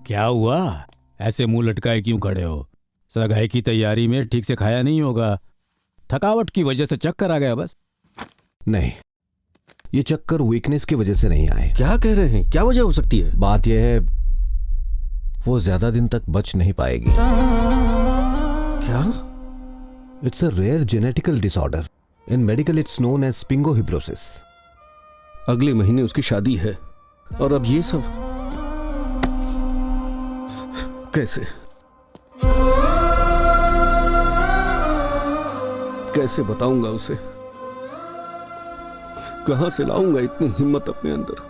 क्या हुआ? ऐसे मुंह लटकाए क्यों खड़े हो? सगाई की तैयारी में ठीक से खाया नहीं होगा। थकावट की वजह से चक्कर आ गया बस। नहीं, ये चक्कर वीकनेस की वजह से नहीं आए। क्या कह रहे हैं? क्या वजह हो सकती है? बात यह है, वो ज्यादा दिन तक बच नहीं पाएगी। क्या? It's a rare genetical disorder. In medical it's known as spingohibrosis. अगले महीने उसकी शादी है और अब ये सब कैसे कैसे बताऊंगा उसे? कहां से लाऊंगा इतनी हिम्मत अपने अंदर?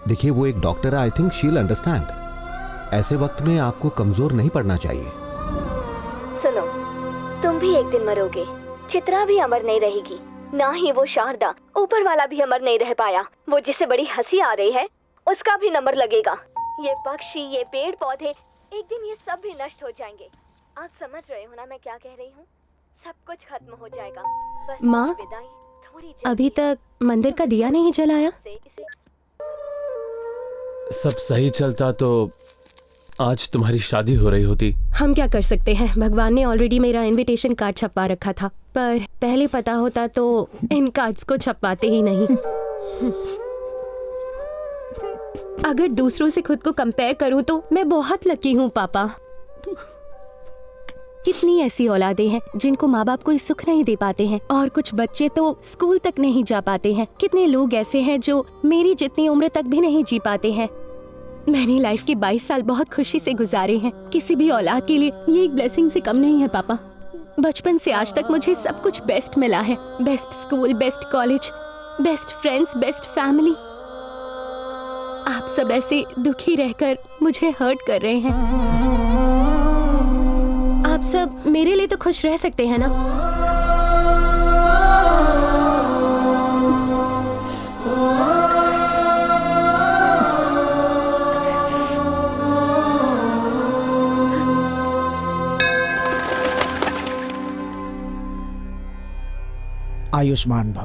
देखिए, वो एक डॉक्टर है, I think she will understand. ऐसे वक्त में आपको कमजोर नहीं पड़ना चाहिए। सुनो, तुम भी एक दिन मरोगे। चित्रा भी अमर नहीं रहेगी, ना ही वो शारदा। ऊपर वाला भी अमर नहीं रह पाया। वो जिसे बड़ी हंसी आ रही है उसका भी नंबर लगेगा। ये पक्षी, ये पेड़ पौधे, एक दिन ये सब भी नष्ट हो जाएंगे। आप समझ रहे हो ना मैं क्या कह रही हूँ? सब कुछ खत्म हो जाएगा। बस माँ, विदाई थोड़ी जल्दी अभी तक मंदिर का दिया नहीं जलाया। सब सही चलता तो आज तुम्हारी शादी हो रही होती। हम क्या कर सकते हैं, भगवान ने ऑलरेडी मेरा इनविटेशन कार्ड छपवा रखा था। पर पहले पता होता तो इन कार्ड्स को छपवाते ही नहीं। अगर दूसरों से खुद को कंपेयर करूं तो मैं बहुत लकी हूं पापा। कितनी ऐसी औलादें हैं जिनको माँ बाप कोई सुख नहीं दे पाते हैं, और कुछ बच्चे तो स्कूल तक नहीं जा पाते हैं। कितने लोग ऐसे हैं जो मेरी जितनी उम्र तक भी नहीं जी पाते हैं। मैंने लाइफ के 22 साल बहुत खुशी से गुजारे हैं। किसी भी औलाद के लिए ये एक ब्लेसिंग से कम नहीं है पापा। बचपन से आज तक मुझे सब कुछ बेस्ट मिला है। Best school, best college, best friends, best family. आप सब ऐसे दुखी रहकर मुझे हर्ट कर रहे हैं। आप सब मेरे लिए तो खुश रह सकते हैं ना? आयुष्मान भव।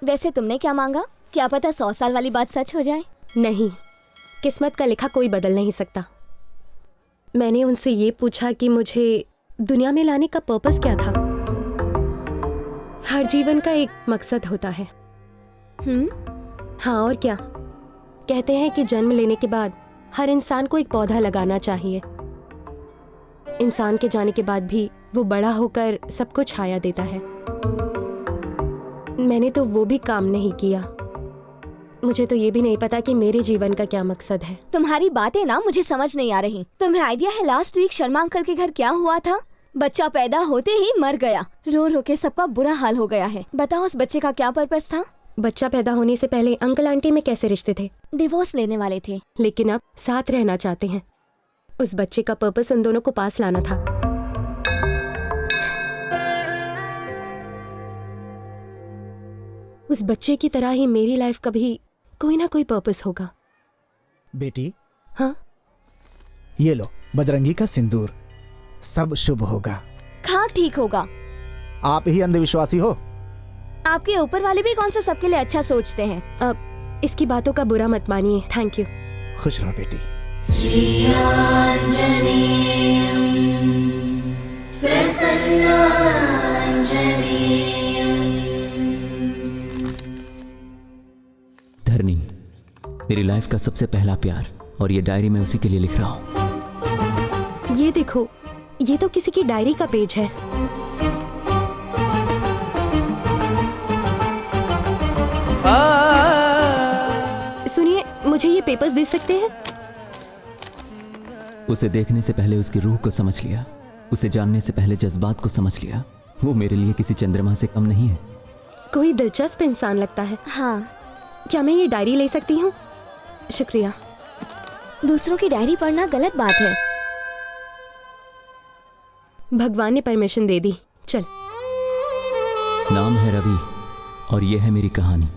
वैसे तुमने क्या मांगा? क्या पता 100 साल वाली बात सच हो जाए। नहीं, किस्मत का लिखा कोई बदल नहीं सकता। मैंने उनसे ये पूछा कि मुझे दुनिया में लाने का पर्पस क्या था। हर जीवन का एक मकसद होता है। हाँ, और क्या। कहते हैं कि जन्म लेने के बाद हर इंसान को एक पौधा लगाना चाहिए। इंसान के जाने के बाद भी वो बड़ा होकर सबको छाया देता है। मैंने तो वो भी काम नहीं किया। मुझे तो ये भी नहीं पता कि मेरे जीवन का क्या मकसद है। तुम्हारी बातें ना मुझे समझ नहीं आ रही। तुम्हें आइडिया है लास्ट वीक शर्मा अंकल के घर क्या हुआ था? बच्चा पैदा होते ही मर गया। रो रो के सबका बुरा हाल हो गया है। बताओ उस बच्चे का क्या पर्पस था? बच्चा पैदा होने से पहले अंकल आंटी में कैसे रिश्ते थे? डिवोर्स लेने वाले थे, लेकिन अब साथ रहना चाहते हैं। उस बच्चे का पर्पस उन दोनों को पास लाना था। उस बच्चे की तरह ही मेरी लाइफ का भी कोई ना कोई पर्पस होगा। बेटी, हाँ, ये लो बजरंगी का सिंदूर। सब शुभ होगा। खाक ठीक होगा। आप ही अंधविश्वासी हो। आपके ऊपर वाले भी कौन सा सबके लिए अच्छा सोचते हैं। अब इसकी बातों का बुरा मत मानिए। Thank you. खुश रहो बेटी। धरनी, मेरी लाइफ का सबसे पहला प्यार, और ये डायरी मैं उसी के लिए लिख रहा हूँ। ये देखो, ये तो किसी की डायरी का पेज है। सुनिए, मुझे ये पेपर्स दे सकते हैं? उसे देखने से पहले उसकी रूह को समझ लिया, उसे जानने से पहले जज्बात को समझ लिया। वो मेरे लिए किसी चंद्रमा से कम नहीं है। कोई दिलचस्प इंसान लगता है। हाँ, क्या मैं ये डायरी ले सकती हूँ? शुक्रिया। दूसरों की डायरी पढ़ना गलत बात है। भगवान ने परमिशन दे दी। चल। नाम है रवि और ये है मेरी कहानी।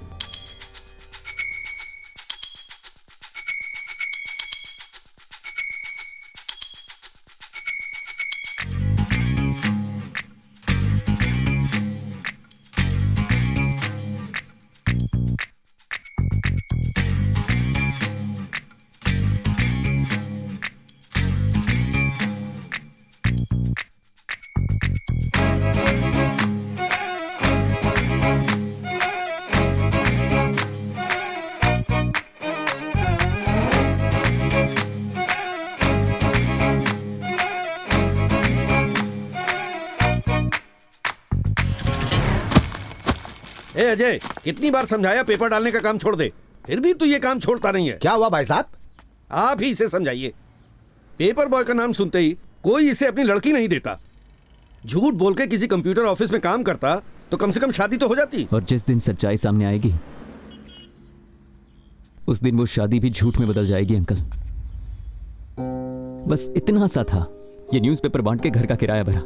ए अजय, कितनी बार समझाया पेपर डालने का काम छोड़ दे, फिर भी तू ये काम छोड़ता नहीं है। क्या हुआ भाई साहब? आप ही इसे समझाइए। पेपर बॉय का नाम सुनते ही कोई इसे अपनी लड़की नहीं देता। झूठ बोल के किसी कंप्यूटर ऑफिस में काम करता तो कम से कम शादी तो हो जाती। और जिस दिन सच्चाई सामने आएगी उस दिन वो शादी भी झूठ में बदल जाएगी अंकल। बस इतना सा था, ये न्यूज़पेपर बांट के घर का किराया भरा,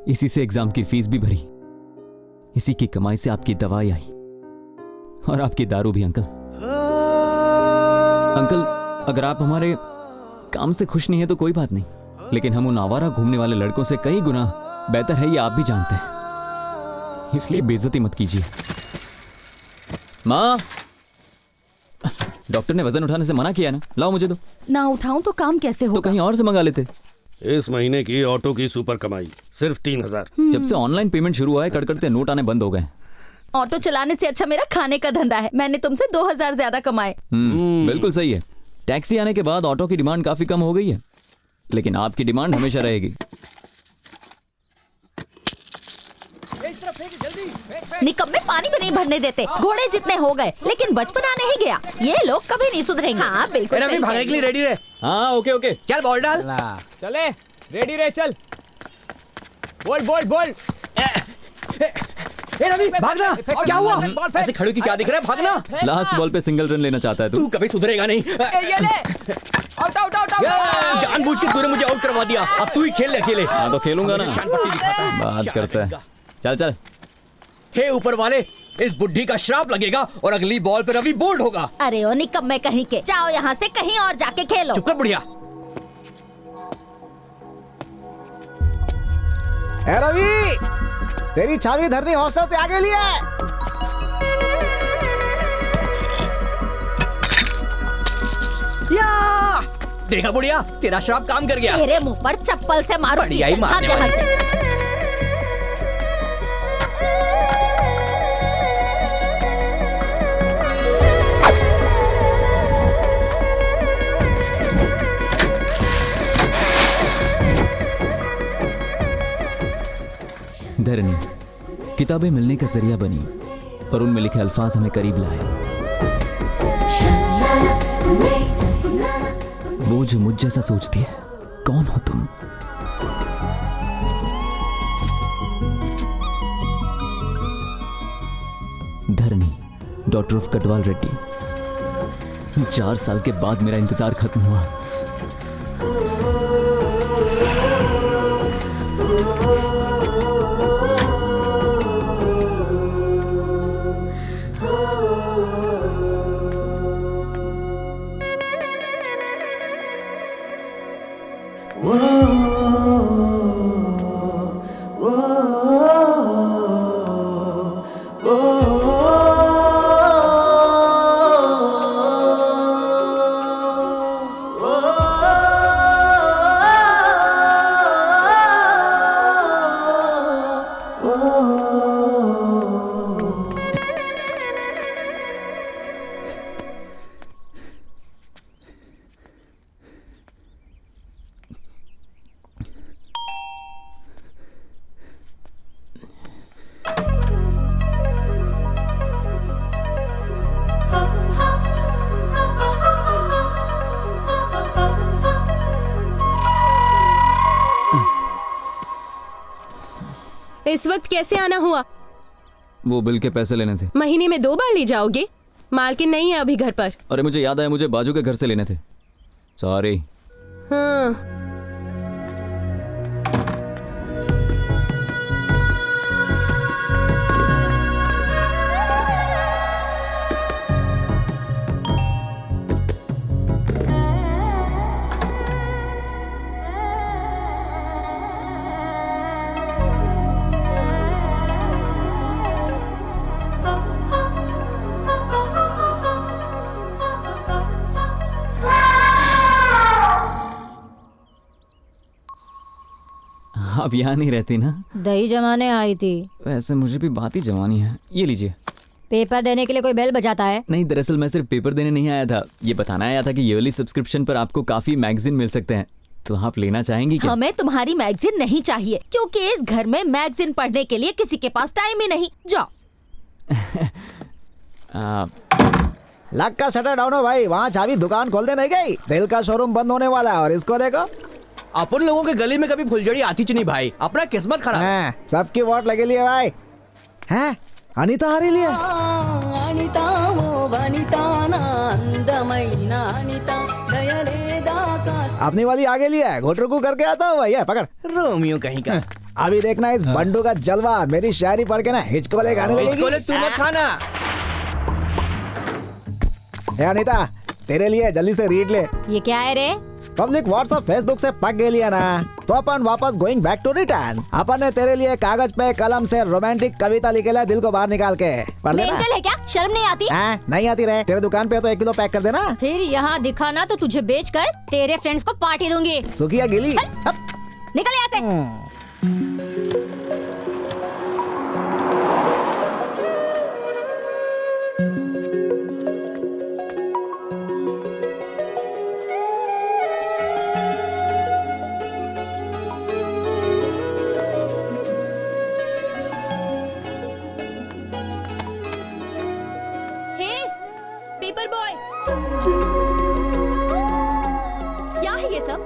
इसी से एग्जाम की फीस भी भरी, इसी की कमाई से आपकी दवाई आई और आपकी दारू भी। अंकल अगर आप हमारे काम से खुश नहीं है तो कोई बात नहीं, लेकिन हम उन आवारा घूमने वाले लड़कों से कई गुना बेहतर है, ये आप भी जानते हैं, इसलिए बेइज्जती मत कीजिए। माँ, डॉक्टर ने वजन उठाने से मना किया ना, लाओ मुझे दो। ना उठाऊं तो काम कैसे तो होगा? कहीं और से मंगा लेते। इस महीने की ऑटो की सुपर कमाई सिर्फ 3000। जब से ऑनलाइन पेमेंट शुरू हुआ है कड़कड़ते नोट आने बंद हो गए। ऑटो चलाने से अच्छा मेरा खाने का धंधा है। मैंने तुमसे 2000 ज्यादा कमाए। बिल्कुल सही है। टैक्सी आने के बाद ऑटो की डिमांड काफी कम हो गई है, लेकिन आपकी डिमांड हमेशा रहेगी। निकम्मे पानी भी नहीं भरने देते, घोड़े जितने हो गए, लेकिन बचपना नहीं गया। ये लोग कभी नहीं सुधरेंगे। हाँ बिल्कुल। रवि भागने के लिए रेडी रहे। हाँ ओके ओके, चल बॉल डाल। चले रेडी रहे, चल बोल बोल बोल। ए रवि भागना। क्या हुआ? ऐसे खड़े की क्या दिख रहा है? भागना। लास्ट बॉल पे सिंगल रन लेना चाहता है तू कभी सुधरेगा नहीं। ये ले आउट आउट आउट आउट। जानबूझ के तूने मुझे आउट करवा दिया, अब तू ही खेल ले अकेले। हाँ तो खेलूंगा ना, बात करता है। चल चल। हे ऊपर वाले, इस बुढ़ी का श्राप लगेगा और अगली बॉल पे रवि बोल्ड होगा। अरे ओ निकम्मे कहीं के, जाओ यहाँ से कहीं और जाके खेलो। चुप कर बुढ़िया। ए रवि, तेरी चाबी धरनी हॉस्टल से आगे लिए। या देखा बुढ़िया, तेरा श्राप काम कर गया। तेरे मुंह पर चप्पल से मारो। बढ़िया ही मारने यहाँ से। धरनी किताबें मिलने का जरिया बनी और उनमें लिखे अल्फाज हमें करीब लाए। वो जो मुझ जैसा सोचती है, कौन हो तुम? धरनी, डॉटर ऑफ कटवाल रेड्डी। 4 साल के बाद मेरा इंतजार खत्म हुआ। इस वक्त कैसे आना हुआ? वो बिल के पैसे लेने थे। महीने में 2 बार ले जाओगे? मालकिन नहीं है अभी घर पर। अरे मुझे याद आया, मुझे बाजू के घर से लेने थे। सॉरी। हाँ। आप यहाँ नहीं रहती ना? दही जमाने आई थी। वैसे मुझे भी बात ही जमानी है। ये लीजिए। पेपर देने के लिए कोई बेल बजाता है? नहीं, दरअसल मैं सिर्फ पेपर देने नहीं आया था, ये बताना आया था कि ईयरली सब्सक्रिप्शन पर आपको काफी मैगजीन मिल सकते हैं, तो आप लेना चाहेंगी क्या? हमें तुम्हारी मैगजीन नहीं चाहिए, क्योंकि इस घर में मैगजीन पढ़ने के लिए किसी के पास टाइम ही नहीं। जाओ। लक का शटर डाउन हो भाई, वहाँ चाबी दुकान खोल दे नहीं गई, दिल का शोरूम बंद होने वाला है। और इसको देखो, अपन लोगों के गली में कभी फुलझड़ी आती च नहीं भाई, अपना किस्मत खराब। हाँ, सबकी वोट लगे लिए भाई। हैं अनीता हारी लिए। अपनी वाली आगे लिया है, घोटरुकू करके आता हूँ भैया, पकड़। रोमियो कहीं का। अभी देखना इस बंडू का जलवा, मेरी शायरी पढ़ के ना हिचकोले गाने लगेगी। हिचकोले तू मत खाना। हे अनीता, तेरे लिए जल्दी से रीड ले। ये क्या है रे? पब्लिक व्हाट्सएप फेसबुक से पक गई लिया ना, तो अपन वापस गोइंग बैक टू रिटर्न। अपन ने तेरे लिए कागज पे कलम से रोमांटिक कविता लिखे ला, दिल को बाहर निकाल के पढ़ लेना। मेंटल है क्या? शर्म नहीं आती? नहीं आती रे, तेरे दुकान पे तो 1 किलो पैक कर देना। फिर यहाँ दिखाना तो तुझे बेचकर तेरे फ्रेंड्स को पार्टी दूंगी। सुखिया गिली, निकल यहाँ से। पेपर बॉय, क्या है ये सब?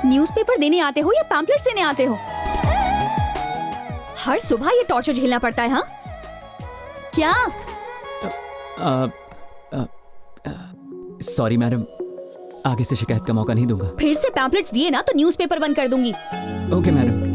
न्यूज़पेपर देने आते हो या पैम्पलेट्स देने आते हो? हर सुबह ये टॉर्चर झेलना पड़ता है। हाँ क्या? सॉरी मैडम, आगे से शिकायत का मौका नहीं दूंगा। फिर से पैम्पलेट्स दिए ना तो न्यूज़पेपर बंद कर दूंगी। Okay madam.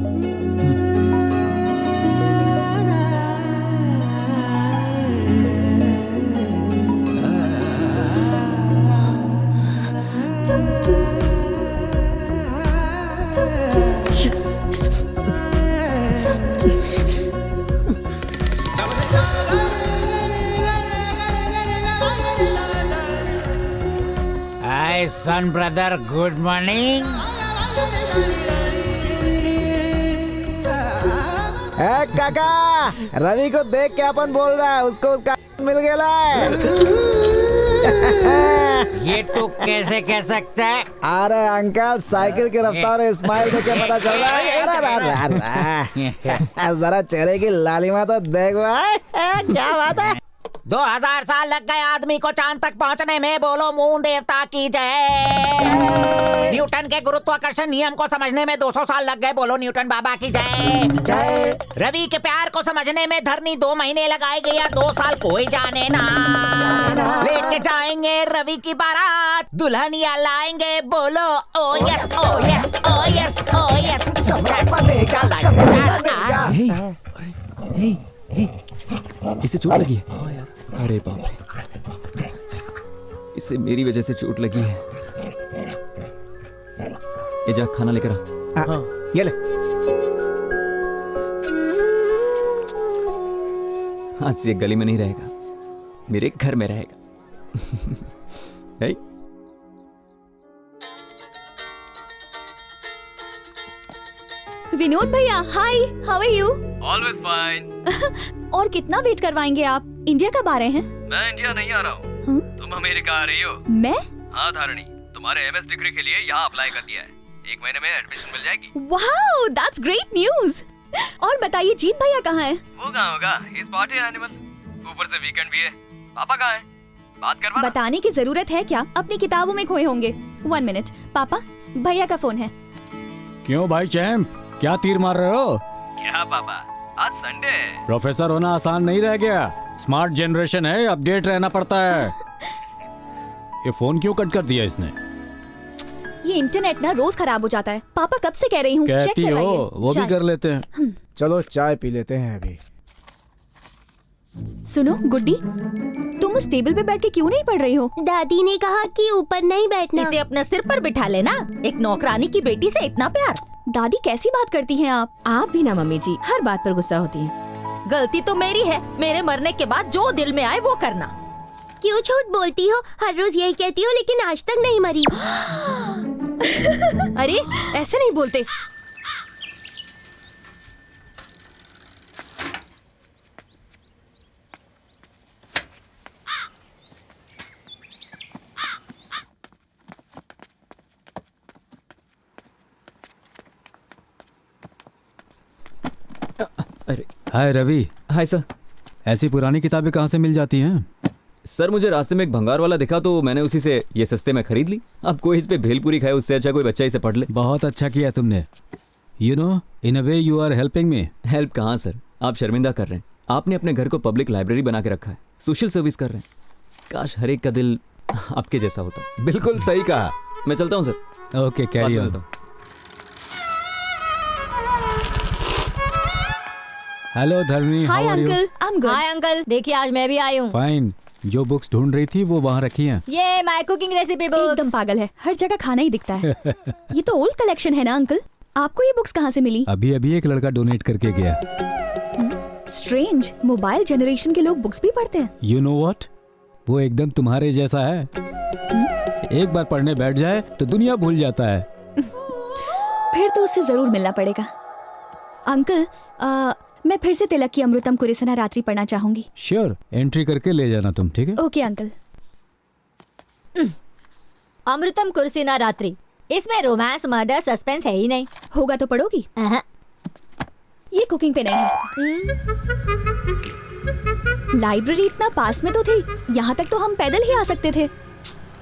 सन ब्रदर, गुड मॉर्निंग। काका, रवि को देख के अपन बोल रहा है उसको उसका मिल गया है। ये तू कैसे कह सकता है? अरे अंकल, साइकिल की रफ्तार और स्माइल देख के पता चल रहा है। जरा चेहरे की लालिमा तो देख भाई, क्या बात है। 2000 साल लग गए आदमी को चांद तक पहुंचने में, बोलो मून देवता की जय। न्यूटन के गुरुत्वाकर्षण नियम को समझने में 200 साल लग गए, बोलो न्यूटन बाबा की जय। रवि के प्यार को समझने में धरनी 2 महीने लगाएगी या 2 साल, कोई जाने ना। लेके जाएंगे रवि की बारात, दुल्हनिया लाएंगे, बोलो ओ यस ओ यस ओ यस ओ यस। इसे चोट लगी है? अरे बाप रे, इसे मेरी वजह से चोट लगी है। ये जा, खाना लेकर आ। ये ले। आज से गली में नहीं रहेगा, मेरे घर में रहेगा। विनोद भैया, hi, how are you? Always fine. और कितना वेट करवाएंगे आप? इंडिया कब आ रहे हैं? मैं इंडिया नहीं आ रहा हूँ। तुम अमेरिका आ रही हो। मैं? हाँ धारणी, तुम्हारे MS डिग्री के लिए यहाँ अप्लाई कर दिया है, 1 महीने में एडमिशन मिल जाएगी। Wow, that's great news. और बताइए, जीत भैया कहाँ है? वो कहाँ होगा, इस पार्टी एनिमल। ऊपर से वीकेंड भी है। पापा कहाँ है? बात करवा। बताने की जरूरत है क्या? अपनी किताबों में खोए होंगे। 1 मिनट, पापा, भैया का फोन है। क्यों भाई चैंप, क्या तीर मार रहे हो? क्या पापा, आज संडे है। प्रोफेसर होना आसान नहीं रह गया। स्मार्ट जनरेशन है, अपडेट रहना पड़ता है। ये फोन क्यों कट कर दिया इसने? ये इंटरनेट ना रोज खराब हो जाता है। पापा कब से कह रही हूँ, चेक कहती हो, वो भी कर लेते हैं। चलो चाय पी लेते हैं अभी। सुनो गुड्डी, तुम उस टेबल पे बैठ के क्यों नहीं पढ़ रही हो? दादी ने कहा कि ऊपर नहीं बैठना। इसे अपने सिर पर बिठा लेना। एक नौकरानी की बेटी से इतना प्यार। दादी कैसी बात करती हैं आप? आप भी ना मम्मी जी, हर बात पर गुस्सा होती हैं। गलती तो मेरी है, मेरे मरने के बाद जो दिल में आए वो करना। क्यों झूठ बोलती हो? हर रोज यही कहती हो, लेकिन आज तक नहीं मरी। अरे ऐसे नहीं बोलते। अरे हाय रवि। Hi sir. ऐसी पुरानी किताबें कहाँ से मिल जाती हैं? सर मुझे रास्ते में एक भंगार वाला दिखा तो मैंने उसी से ये सस्ते में खरीद ली। अब कोई इस पे भेलपूरी खाए उससे अच्छा कोई बच्चा इसे पढ़ ले। बहुत अच्छा किया तुमने। You know in a way you are helping me. Help कहाँ सर, आप शर्मिंदा कर रहे हैं। आपने अपने घर को पब्लिक लाइब्रेरी बना के रखा है, सोशल सर्विस कर रहे हैं। काश हर एक का दिल आपके जैसा होता। बिल्कुल सही कहा। मैं चलता हूँ sir. Okay carry on. Hello Dharmi, how are you? I am good. Hi uncle, देखिए आज मैं भी आई हूँ। फाइन। जो बुक्स ढूंढ रही थी वो वहाँ रखी हैं। ये माय कुकिंग रेसिपी बुक्स। एकदम पागल है, हर जगह खाना ही दिखता है। ये तो ओल्ड कलेक्शन है ना अंकल? आपको ये बुक्स कहाँ से मिली? अभी अभी एक लड़का डोनेट करके गया। स्ट्रेंज, मोबाइल जनरेशन के लोग बुक्स भी पढ़ते हैं। यू नो व्हाट, वो एकदम तुम्हारे जैसा है। एक बार पढ़ने बैठ जाए तो दुनिया भूल जाता है। फिर तो उससे जरूर मिलना पड़ेगा। अंकल मैं फिर से तिलक की अमृतम कुरिसना रात्रि पढ़ना चाहूंगी। श्योर, एंट्री करके ले जाना तुम, ठीक है? Okay uncle. अमृतम कुरिसना रात्रि, इसमें रोमांस मर्डर सस्पेंस है ही नहीं। होगा तो पढ़ोगी? ये कुकिंग पे नहीं है। लाइब्रेरी इतना पास में तो थी, यहाँ तक तो हम पैदल ही आ सकते थे।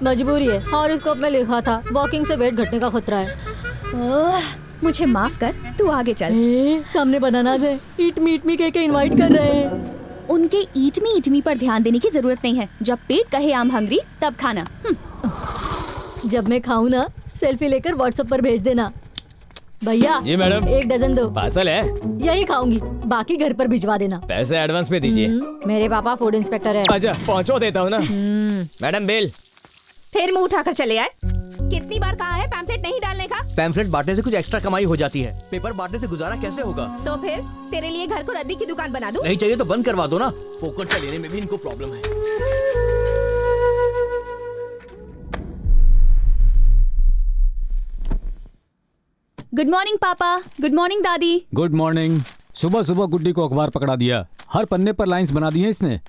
मजबूरी है, हॉरोस्कोप में लिखा था वॉकिंग से वेट घटने का खतरा है। मुझे माफ कर, तू आगे चल। सामने बनानास है, ईट मी कह के इनवाइट कर रहे हैं। उनके ईट मी पर ध्यान देने की जरूरत नहीं है। जब पेट कहे आम हंगरी तब खाना। जब मैं खाऊं ना, सेल्फी लेकर व्हाट्सएप पर भेज देना। भैया जी मैडम, 1 डजन दो। पार्सल है? यही खाऊंगी, बाकी घर पर भिजवा देना। पैसे एडवांस में दीजिए। मेरे पापा फूड इंस्पेक्टर है। अच्छा पहुंचो देता हूँ ना। Madam bill. फिर मुंह उठाकर चले आए। कितनी बार कहा है पैम्फलेट नहीं डालने का? पैम्फलेट बांटने से कुछ एक्स्ट्रा कमाई हो जाती है, पेपर बांटने से गुजारा कैसे होगा? तो फिर तेरे लिए घर को रद्दी की दुकान बना दूं? नहीं चाहिए तो बंद करवा दो ना, फोकट का लेने में भी इनको प्रॉब्लम है। गुड मॉर्निंग पापा। गुड मॉर्निंग दादी। Good morning. सुबह सुबह गुड्डी को अखबार पकड़ा दिया, हर पन्ने पर लाइंस बना दी हैं इसने।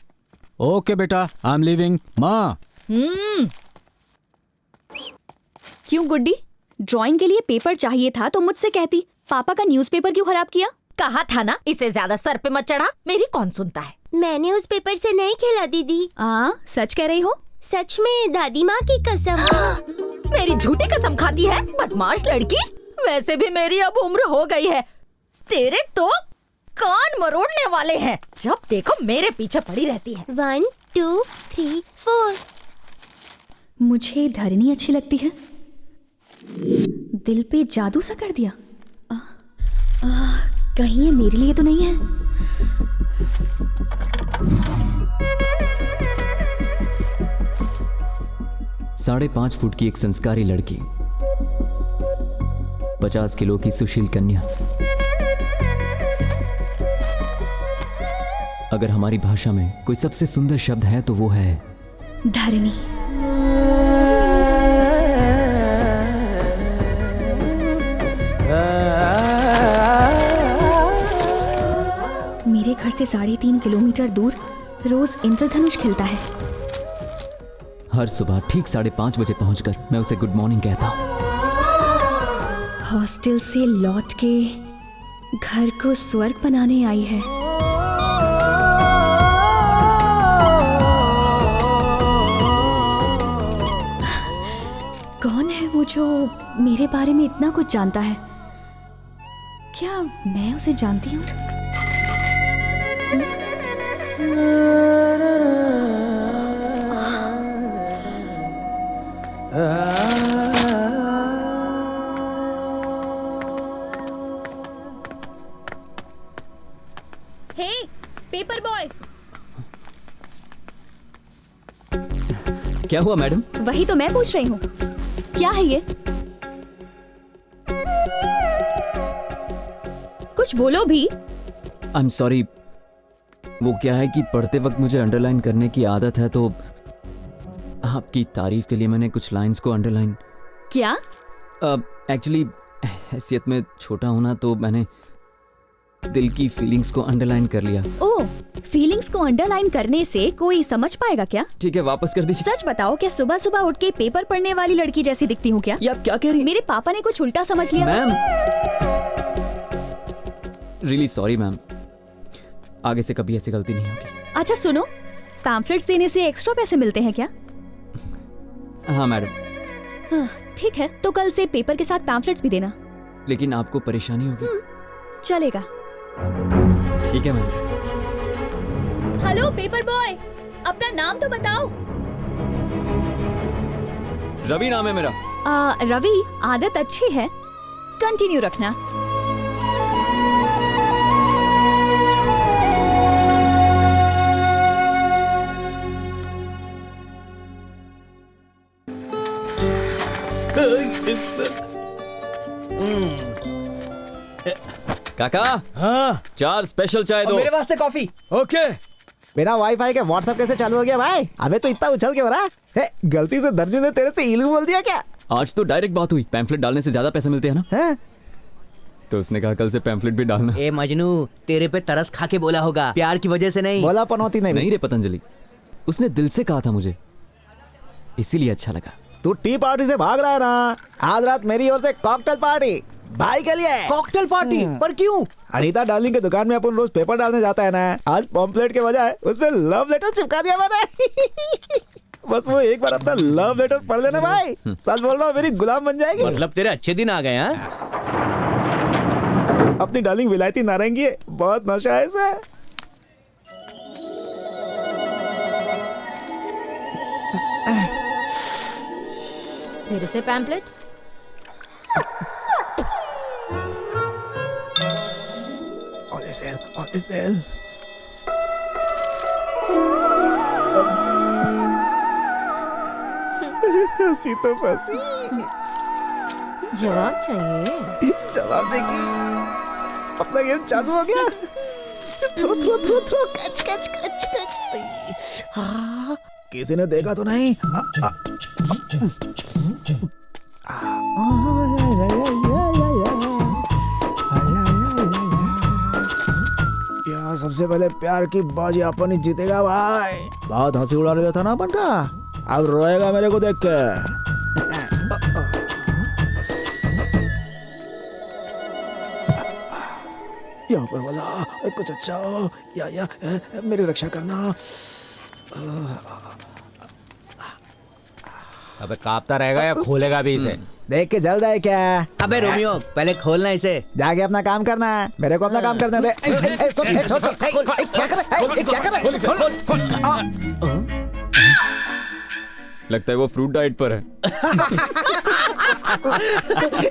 ओके बेटा, आई एम लीविंग। माँ। क्यों गुड्डी, ड्राइंग के लिए पेपर चाहिए था तो मुझसे कहती। पापा का न्यूज़पेपर क्यों खराब किया? कहा था ना इसे ज्यादा सर पे मत चढ़ा, मेरी कौन सुनता है। मैंने उस पेपर से नहीं खेला दीदी। सच कह रही हो? सच में दादी माँ की कसम। मेरी झूठी कसम खाती है, बदमाश लड़की। वैसे भी मेरी अब उम्र हो गई है, तेरे तो कान मरोड़ने वाले हैं। जब देखो मेरे पीछे पड़ी रहती है। 1 2 3 4। मुझे धरनी अच्छी लगती है। दिल पे जादू सा कर दिया। कहीं ये मेरे लिए तो नहीं है? साढ़े 5 फुट की एक संस्कारी लड़की, 50 किलो की सुशील कन्या। अगर हमारी भाषा में कोई सबसे सुंदर शब्द है तो वो है धरनी। मेरे घर से 3.5 किलोमीटर दूर रोज इंद्रधनुष खिलता है। हर सुबह ठीक 5:30 बजे पहुंचकर मैं उसे गुड मॉर्निंग कहता हूँ। हॉस्टल से लौट के घर को स्वर्ग बनाने आई है। कौन है वो जो मेरे बारे में इतना कुछ जानता है? क्या मैं उसे जानती हूँ? हे, पेपर बॉय। क्या हुआ मैडम? वही तो मैं पूछ रही हूँ, क्या है ये? कुछ बोलो भी। आई एम सॉरी, वो क्या है कि पढ़ते वक्त मुझे अंडरलाइन करने की आदत है, तो आपकी तारीफ के लिए मैंने कुछ लाइंस को अंडरलाइन। क्या एक्चुअली हैसियत में छोटा हूं ना, तो मैंने दिल की फीलिंग्स को अंडरलाइन कर लिया। ओह, फीलिंग्स को अंडरलाइन करने से कोई समझ पाएगा क्या? ठीक है, वापस कर दीजिए। सच बताओ, क्या सुबह सुबह उठ के पेपर पढ़ने वाली लड़की जैसी दिखती हूँ क्या? ये आप क्या कह रही हैं? मेरे पापा ने कुछ उल्टा समझ लिया। मैम, रियली सॉरी मैम, आगे से कभी ऐसी गलती नहीं होगी। अच्छा सुनो, पैम्फलेट्स देने से एक्स्ट्रा पैसे मिलते हैं क्या? हाँ मैडम। ठीक है, तो कल से पेपर के साथ पैम्फलेट्स भी देना। लेकिन आपको परेशानी होगी। चलेगा। ठीक है मैम। हेलो पेपर बॉय, अपना नाम तो बताओ। रवि नाम है मेरा। रवि, आदत अच्छी है, कंटिन्यू रखना। काका, हाँ 4 स्पेशल चाय दो। मेरे वास्ते कॉफी। ओके। बिना वाईफाई के व्हाट्सएप कैसे चालू हो गया भाई? अबे तो इतना उछल के हो रहा है, गलती से दर्जी ने तेरे से इलू बोल दिया क्या? आज तो डायरेक्ट बात हुई, पैम्फलेट डालने से ज्यादा पैसे मिलते हैं ना। है? तो उसने कहा कल से पैम्फलेट भी डालना। ए मजनू, तेरे पे तरस खा के बोला होगा, प्यार की वजह से नहीं। बोला पनौती नहीं रे पतंजलि, उसने दिल से कहा था मुझे, इसीलिए अच्छा लगा। तू टी पार्टी से भाग रहा है ना? आज रात मेरी ओर से कॉकटेल पार्टी भाई के लिए। Cocktail party? पर क्यों? अनीता डार्लिंग की दुकान में अपन रोज पेपर डालने जाता है ना, आज पॉम्पलेट के बजाय उसमें लव लेटर चिपका दिया मैंने। बस वो एक बार अपना लव लेटर पढ़ लेना भाई, सच बोल रहा हूँ, मेरी गुलाम बन जाएगी। मतलब तेरे अच्छे दिन आ गए हैं? अपनी डार्लिंग विलायती नारंगी है, बहुत नशा है इसमें। फिर से पैम्पलेट? All is well. हंसी तो फंसी। जवाब चाहिए? जवाब देगी। अपना गेम चालू हो गया। Throw catch catch catch catch. हाँ, किसी ने देखा तो नहीं? सबसे पहले प्यार की बाजी अपन ही जीतेगा भाई। बहुत हंसी उड़ा रहा था ना अपन का, अब रोएगा मेरे को देख के। यहाँ पर वाला कुछ अच्छा हो या मेरी रक्षा करना। अबे कांपता रहेगा या खोलेगा भी इसे? देख के जल रहा है क्या? अबे रोमियो, पहले खोलना इसे। जाके अपना काम करना है, मेरे को अपना काम करने दे। क्या कर रहा है? लगता है वो फ्रूट डाइट पर है।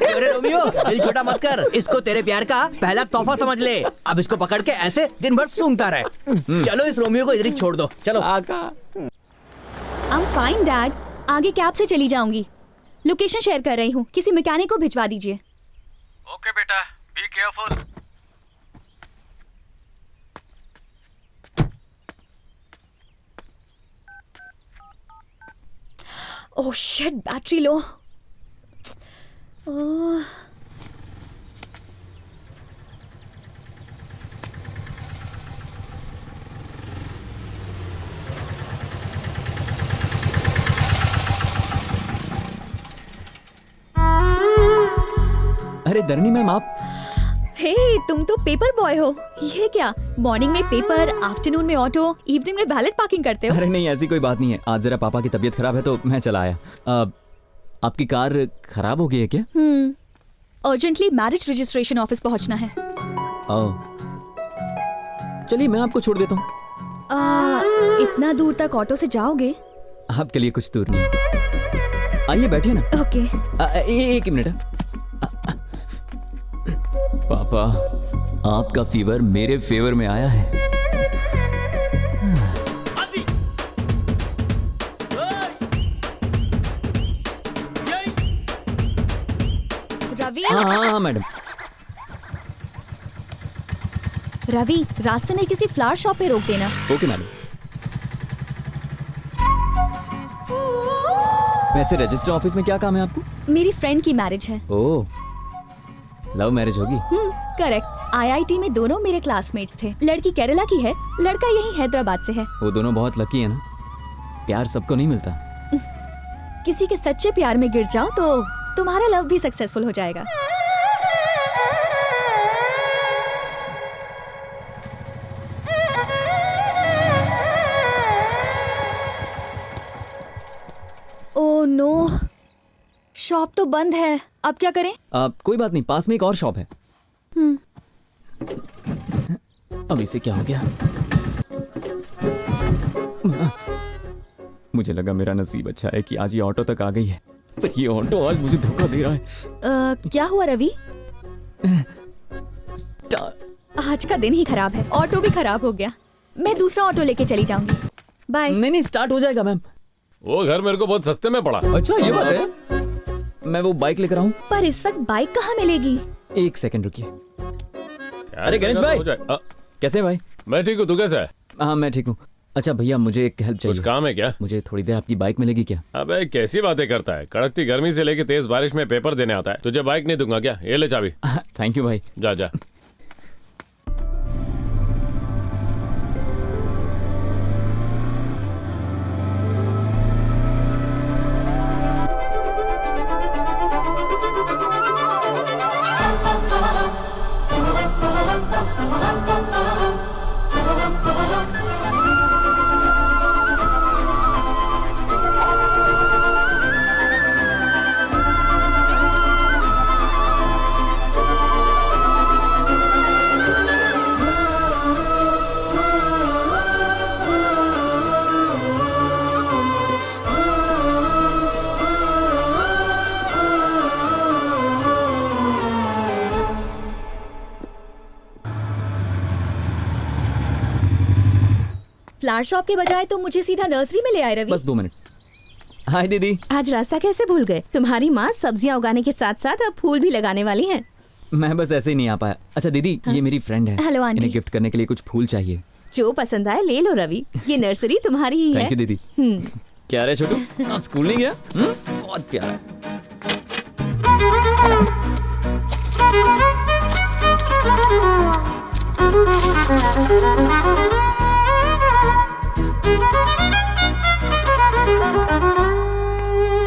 अरे रोमियो, दिल छोटा मत कर, इसको तेरे प्यार का पहला तोहफा समझ ले। अब इसको पकड़ के ऐसे दिन भर सूंघता रहे। चलो इस रोमियो को इधर ही छोड़ दो, चलो। I'm fine, Dad. आगे कैब से चली जाऊंगी। लोकेशन शेयर कर रही हूँ, किसी मैकेनिक को भिजवा दीजिए। ओके बेटा, be careful. Oh shit, battery low. अरे धरनी मैम, आप? हे, तुम तो पेपर बॉय हो। ये क्या, मॉर्निंग में पेपर, आफ्टरनून में ऑटो, इवनिंग में वैलेट पार्किंग करते हो? अरे नहीं, ऐसी कोई बात नहीं है। आज जरा पापा की तबीयत खराब है तो मैं चला आया। आपकी कार खराब हो गई है क्या? अर्जेंटली मैरिज रजिस्ट्रेशन ऑफिस पहुंचना है। चलिए मैं आपको छोड़ देता हूँ। इतना दूर तक ऑटो से जाओगे? आपके लिए कुछ दूर नहीं। आइए बैठिए ना। ओके। एक मिनट। पापा, आपका फीवर मेरे फेवर में आया है। रवि। हाँ मैडम। रवि, रास्ते में किसी फ्लावर शॉप पे रोक देना। Okay madam. वैसे रजिस्टर ऑफिस में क्या काम है आपको? मेरी फ्रेंड की मैरिज है। ओह, लव मैरिज होगी? करेक्ट। आईआईटी में दोनों मेरे क्लासमेट्स थे। लड़की केरला की है, लड़का यही हैदराबाद से है। वो दोनों बहुत लकी है ना, प्यार सबको नहीं मिलता। किसी के सच्चे प्यार में गिर जाओ तो तुम्हारा लव भी सक्सेसफुल हो जाएगा। ओह नो, शॉप तो बंद है, अब क्या करें? कोई बात नहीं, पास में एक और शॉप है। अब इसे क्या हो गया? मुझे लगा मेरा नसीब अच्छा है कि आज ये ऑटो तक आ गई है, पर ये ऑटो आज मुझे धोखा दे रहा है। क्या हुआ रवि? आज का दिन ही खराब है, ऑटो भी खराब हो गया। मैं दूसरा ऑटो लेके चली जाऊंगी। बाय। नहीं, स्टार्ट हो जाएगा मैम। वो घर मेरे को बहुत सस्ते में पड़ा। अच्छा, ये बात है। मैं वो बाइक लेकर आऊं? पर इस वक्त बाइक कहाँ मिलेगी? एक सेकंड रुकिए। अरे गणेश भाई, कैसे भाई? मैं ठीक हूँ, तू कैसा है? हाँ मैं ठीक हूँ। अच्छा भैया, मुझे एक हेल्प चाहिए। कुछ काम है क्या? मुझे थोड़ी देर आपकी बाइक मिलेगी क्या? अबे कैसी बातें करता है, कड़कती गर्मी से लेके तेज बारिश में पेपर देने आता है। तुझे बाइक नहीं दूंगा क्या? ये ले चाबी। थैंक यू भाई। जा जा। फ्लावर शॉप के बजाय तो मुझे सीधा नर्सरी में ले आए रवि। बस 2 मिनट। हाय दीदी। आज रास्ता कैसे भूल गए? तुम्हारी माँ सब्जियां उगाने के साथ साथ अब फूल भी लगाने वाली हैं। मैं बस ऐसे ही नहीं आ पाया। अच्छा दीदी, ये मेरी फ्रेंड है। Hello aunty. इन्हें गिफ्ट करने के लिए कुछ फूल चाहिए। जो पसंद आए ले लो रवि, ये नर्सरी तुम्हारी ही है। थैंक यू दीदी। क्या रे छोटू, आज स्कूल नहीं गया? बहुत प्यारा है।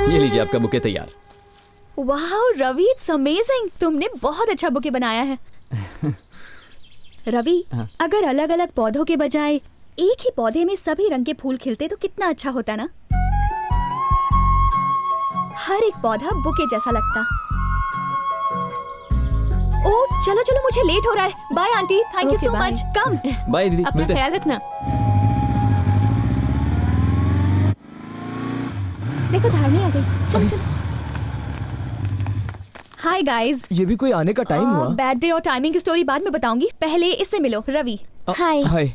ये लीजिए आपका बुके तैयार। वाह रवि, इट्स अमेजिंग। तुमने बहुत अच्छा बुके बनाया है। रवि, अगर अलग अलग पौधों के बजाय एक ही पौधे में सभी रंग के फूल खिलते तो कितना अच्छा होता ना। हर एक पौधा बुके जैसा लगता। ओह चलो चलो, मुझे लेट हो रहा है। बाय आंटी, thank you so much. Come. Bye दीदी, अपना ख्याल रखना। देखो धारनी आ गई। चलो चलो। Hi guys. ये भी कोई आने का टाइम हुआ? बैड डे और टाइमिंग की स्टोरी बाद में बताऊंगी, पहले इससे मिलो। Ravi. Hi. Hi.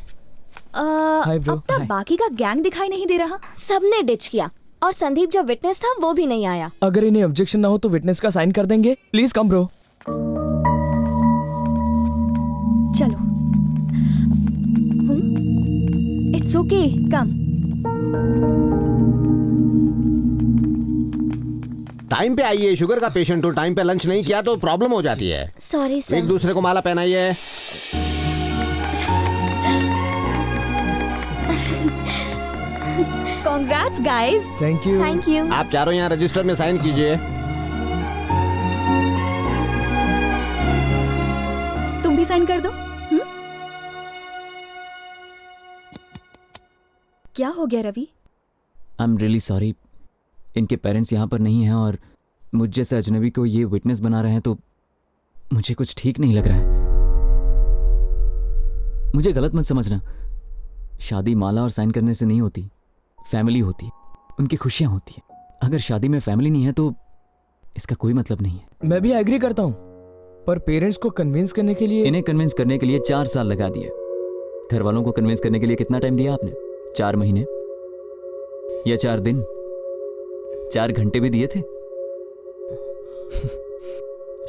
Hi bro. अब तक बाकी का गैंग दिखाई नहीं दे रहा। सबने डिच किया और संदीप जो विटनेस था वो भी नहीं आया। अगर इन्हें ऑब्जेक्शन ना हो तो विटनेस का साइन कर देंगे। Please come bro. चलो। It's okay, come. टाइम पे आइए, शुगर का पेशेंट हो, टाइम पे लंच नहीं किया तो प्रॉब्लम हो जाती है। Sorry sir. एक दूसरे को माला पहनाइए। Congrats guys। Thank you. Thank you. आप चारों यहाँ रजिस्टर में साइन कीजिए। तुम भी साइन कर दो। क्या हो गया Ravi? I am really sorry. इनके पेरेंट्स यहाँ पर नहीं हैं और मुझ जैसे अजनबी को ये विटनेस बना रहे हैं तो मुझे कुछ ठीक नहीं लग रहा है। मुझे गलत मत समझना। शादी माला और साइन करने से नहीं होती, फैमिली होती है, उनकी खुशियाँ होती हैं। अगर शादी में फैमिली नहीं है तो इसका कोई मतलब नहीं है। मैं भी एग्री करता हूँ, पर पेरेंट्स को कन्विंस करने के लिए इन्हें कन्विंस करने के लिए 4 साल लगा दिए। घर वालों को कन्विंस करने के लिए कितना टाइम दिया आपने? 4 महीने या 4 दिन? 4 घंटे भी दिए थे?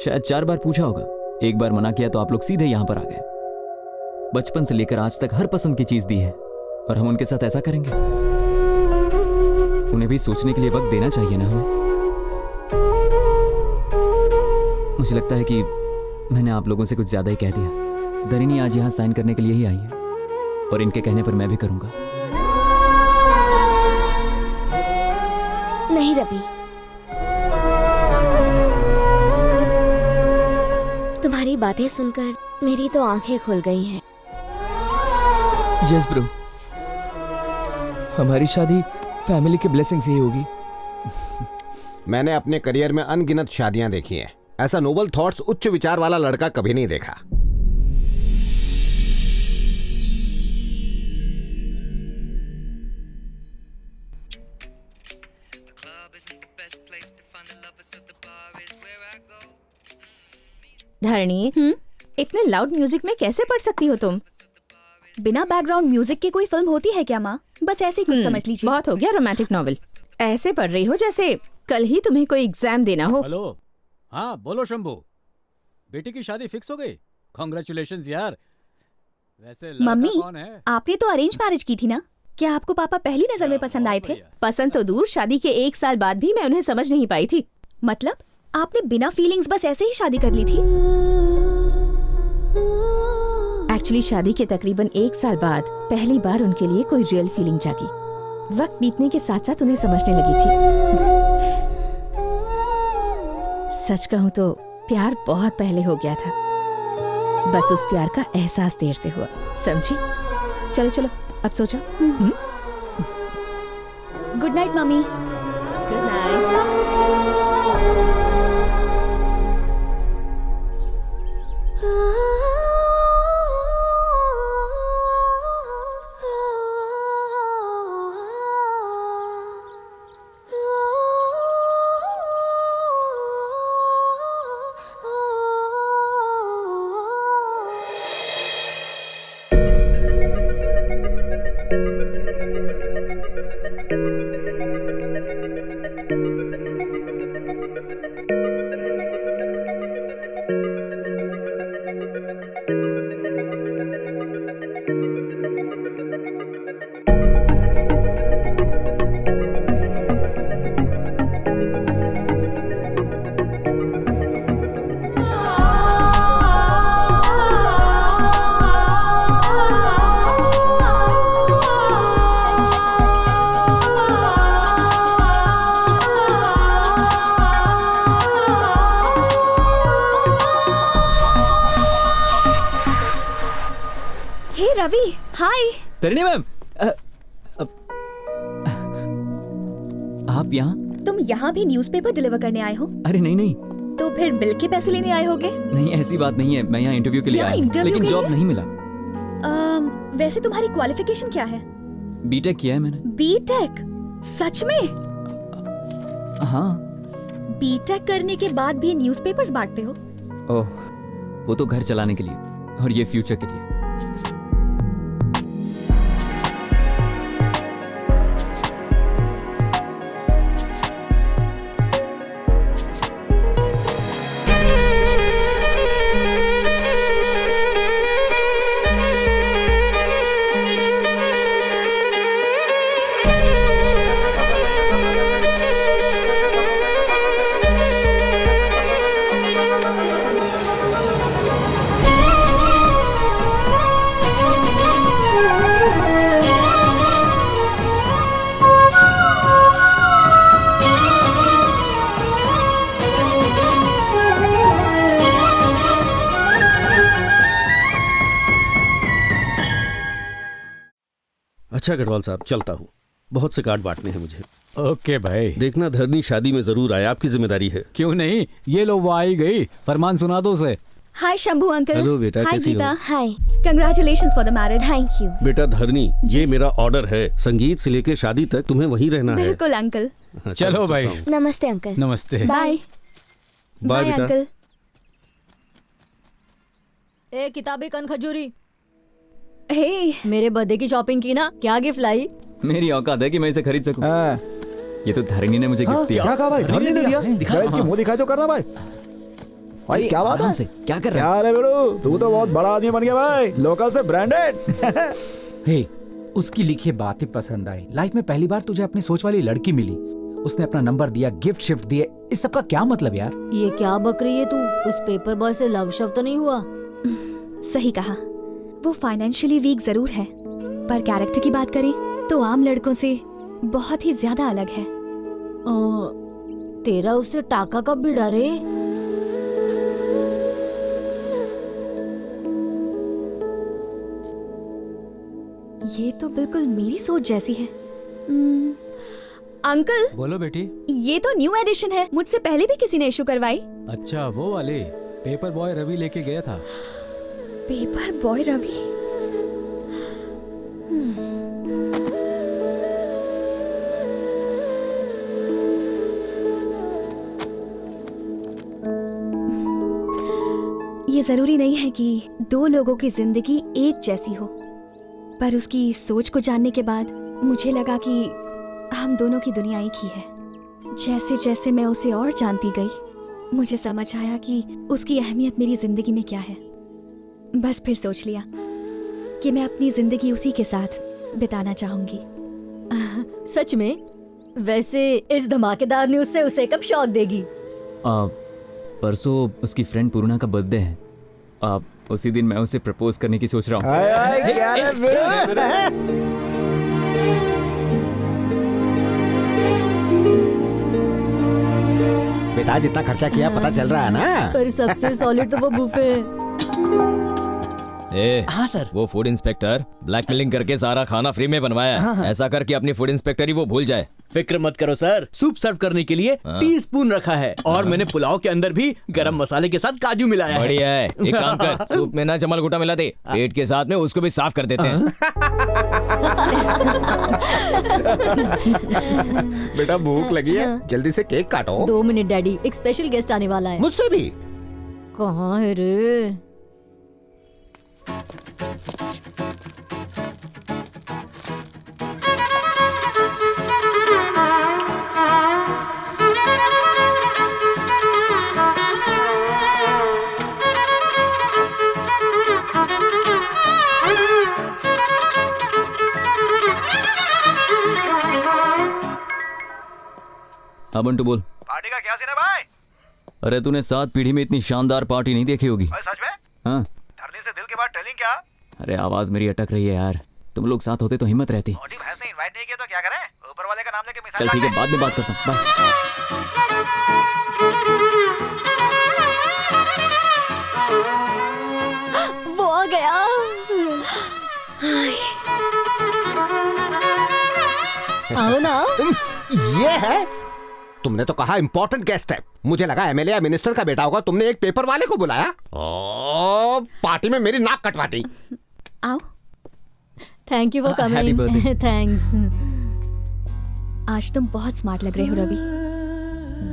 शायद 4 बार पूछा होगा, 1 बार मना किया तो आप लोग सीधे यहां पर आ गए। बचपन से लेकर आज तक हर पसंद की चीज दी है और हम उनके साथ ऐसा करेंगे? उन्हें भी सोचने के लिए वक्त देना चाहिए ना हमें। मुझे लगता है कि मैंने आप लोगों से कुछ ज्यादा ही कह दिया। धरणी आज यहाँ साइन करने के लिए ही आई है और इनके कहने पर मैं भी करूंगा। नहीं रवि, तुम्हारी बातें सुनकर मेरी तो आंखें खुल गई हैं। यस ब्रो, हमारी शादी फैमिली के ब्लेसिंग से ही होगी। मैंने अपने करियर में अनगिनत शादियां देखी हैं। ऐसा नोबल थॉट्स, उच्च विचार वाला लड़का कभी नहीं देखा। धरणी, इतने लाउड म्यूजिक में कैसे पढ़ सकती हो तुम? बिना बैकग्राउंड म्यूजिक की कोई फिल्म होती है क्या माँ? बस ऐसे ही कुछ समझ लीजिए। बहुत हो गया रोमांटिक नॉवेल। ऐसे पढ़ रही हो जैसे कल ही तुम्हें कोई एग्जाम देना हो। हेलो, हाँ बोलो शंभू, बेटी की शादी फिक्स हो गई? कांग्रेचुलेशंस यार। वैसे लड़का मम्मी, कौन है? आपने तो अरेंज मैरिज की थी ना? क्या आपको पापा पहली नजर में पसंद आए थे? पसंद तो दूर, शादी के 1 साल बाद भी मैं उन्हें समझ नहीं पाई थी। मतलब आपने बिना फीलिंग्स बस ऐसे ही शादी कर ली थी? एक्चुअली शादी के तकरीबन 1 साल बाद पहली बार उनके लिए कोई रियल फीलिंग जागी। वक्त बीतने के साथ साथ उन्हें समझने लगी थी। सच कहूँ तो प्यार बहुत पहले हो गया था, बस उस प्यार का एहसास देर से हुआ, समझी? चलो चलो अब सो जाओ। Good night mummy. Good night. Ravi, hi. Dharani ma'am, आप यहाँ? तुम यहाँ भी न्यूज़पेपर डिलीवर करने आए हो? अरे नहीं नहीं। तो फिर बिल के पैसे लेने आए होगे? नहीं, ऐसी बात नहीं है। मैं यहाँ इंटरव्यू के लिए आया हूँ, लेकिन जॉब नहीं मिला। वैसे तुम्हारी क्वालिफिकेशन क्या है? बीटेक किया है मैंने। बीटेक? सच में? हाँ। बीटेक करने के बाद भी न्यूज़पेपर्स बांटते हो? ओह, वो तो घर चलाने के लिए और ये फ्यूचर के लिए। अच्छा गढ़वाल साहब, चलता हूँ, बहुत से कार्ड बांटने हैं मुझे। ओके भाई। देखना धरनी शादी में जरूर आए, आपकी जिम्मेदारी है। क्यों नहीं, ये लो वो आई गई, फरमान सुना दो उसे। हाय शंभू अंकल। हेलो बेटा, कैसी हो? Hi, congratulations for the marriage. Thank you बेटा धरनी, ये मेरा ऑर्डर है, संगीत से लेके शादी तक तुम्हें वहीं रहना है। बिल्कुल अंकल। चलो भाई। नमस्ते अंकल। नमस्ते। बाय बाय बेटा। अंकल। ए किताबी कन खजूरी, हे मेरे बर्थडे की शॉपिंग की ना? क्या गिफ्ट लाई? मेरी औकात है कि मैं इसे खरीद सकूं। ये तो धरणी ने मुझे गिफ्ट दिया। क्या कहा भाई? धरनी ने दिया? दिखा इसके मुंह दिखाई तो करना भाई। भाई क्या बात है? से क्या कर रहा है? क्या रे बेड़ू, तू तो बहुत बड़ा आदमी बन गया भाई, लोकल से ब्रांडेड। हे, उसकी लिखी बातें पसंद आई, लाइफ में पहली बार तुझे अपनी सोच वाली लड़की मिली, उसने अपना नंबर दिया, गिफ्ट शिफ्ट दिए, इस सब का क्या मतलब यार? ये क्या बक रही है तू? उस पेपर बॉय से लव शव तो नहीं हुआ? सही कहा, वो फाइनेंशियली वीक जरूर है, पर कैरेक्टर की बात करें तो आम लड़कों से बहुत ही ज्यादा अलग है। तेरा उससे टाका कब भिड़ा रे? ये तो बिल्कुल मेरी सोच जैसी है। अंकल, बोलो बेटी। ये तो न्यू एडिशन है, मुझसे पहले भी किसी ने इशू करवाई। अच्छा, वो वाले पेपर बॉय रवि लेके गया था। Paper boy Ravi? ये जरूरी नहीं है कि दो लोगों की जिंदगी एक जैसी हो, पर उसकी सोच को जानने के बाद मुझे लगा कि हम दोनों की दुनिया एक ही है। जैसे जैसे मैं उसे और जानती गई, मुझे समझ आया कि उसकी अहमियत मेरी जिंदगी में क्या है। बस फिर सोच लिया कि मैं अपनी जिंदगी उसी के साथ बिताना चाहूंगी। सच में? वैसे इस धमाकेदार न्यूज़ से उसे कब शॉक देगी? परसों उसकी फ्रेंड पूर्णा का बर्थडे है। उसी दिन मैं उसे प्रपोज करने की सोच रहा हूँ। बेटा, जितना खर्चा किया पता चल रहा है ना? पर सबसे सॉलिड तो वो बुफे है। हाँ सर, वो फूड इंस्पेक्टर ब्लैकमेलिंग करके सारा खाना फ्री में बनवाया है। ऐसा करके अपनी फूड इंस्पेक्टर ही वो भूल जाए। फिक्र मत करो सर, सूप सर्व करने के लिए टीस्पून रखा है और मैंने पुलाव के अंदर भी गरम मसाले के साथ काजू मिलाया है। बढ़िया है। एक काम कर, सूप में ना जमल घुटा मिला दे, पेट के साथ में उसको भी साफ कर देते हैं। बेटा, भूख लगी है, जल्दी से केक काटो। 2 मिनट डैडी, एक स्पेशल गेस्ट आने वाला है। मुझसे भी? कहाँ है रे? हाँ बंटू बोल। पार्टी का क्या सीन है भाई? अरे तूने 7 पीढ़ी में इतनी शानदार पार्टी नहीं देखी होगी। सच में? हाँ। धरने से दिल के बाद टेलिंग क्या? अरे आवाज मेरी अटक रही है यार, तुम लोग साथ होते तो हिम्मत रहती। छोटी भैंस ने इनवाइट नहीं किया तो क्या करें? ऊपर वाले का नाम लेके मिसाल। चल ठीक है, बाद में बात करता हूँ, बाय। वो आ गया। आओ ना। ये है? तुमने तो कहा इम्पोर्टेंट गेस्ट है, मुझे लगा एमएलए या मिनिस्टर का बेटा होगा। तुमने एक पेपर वाले को बुलाया? पार्टी में मेरी नाक कटवा दी। आओ। Thank you for coming. Thanks. आज तुम बहुत स्मार्ट लग रहे हो रवि।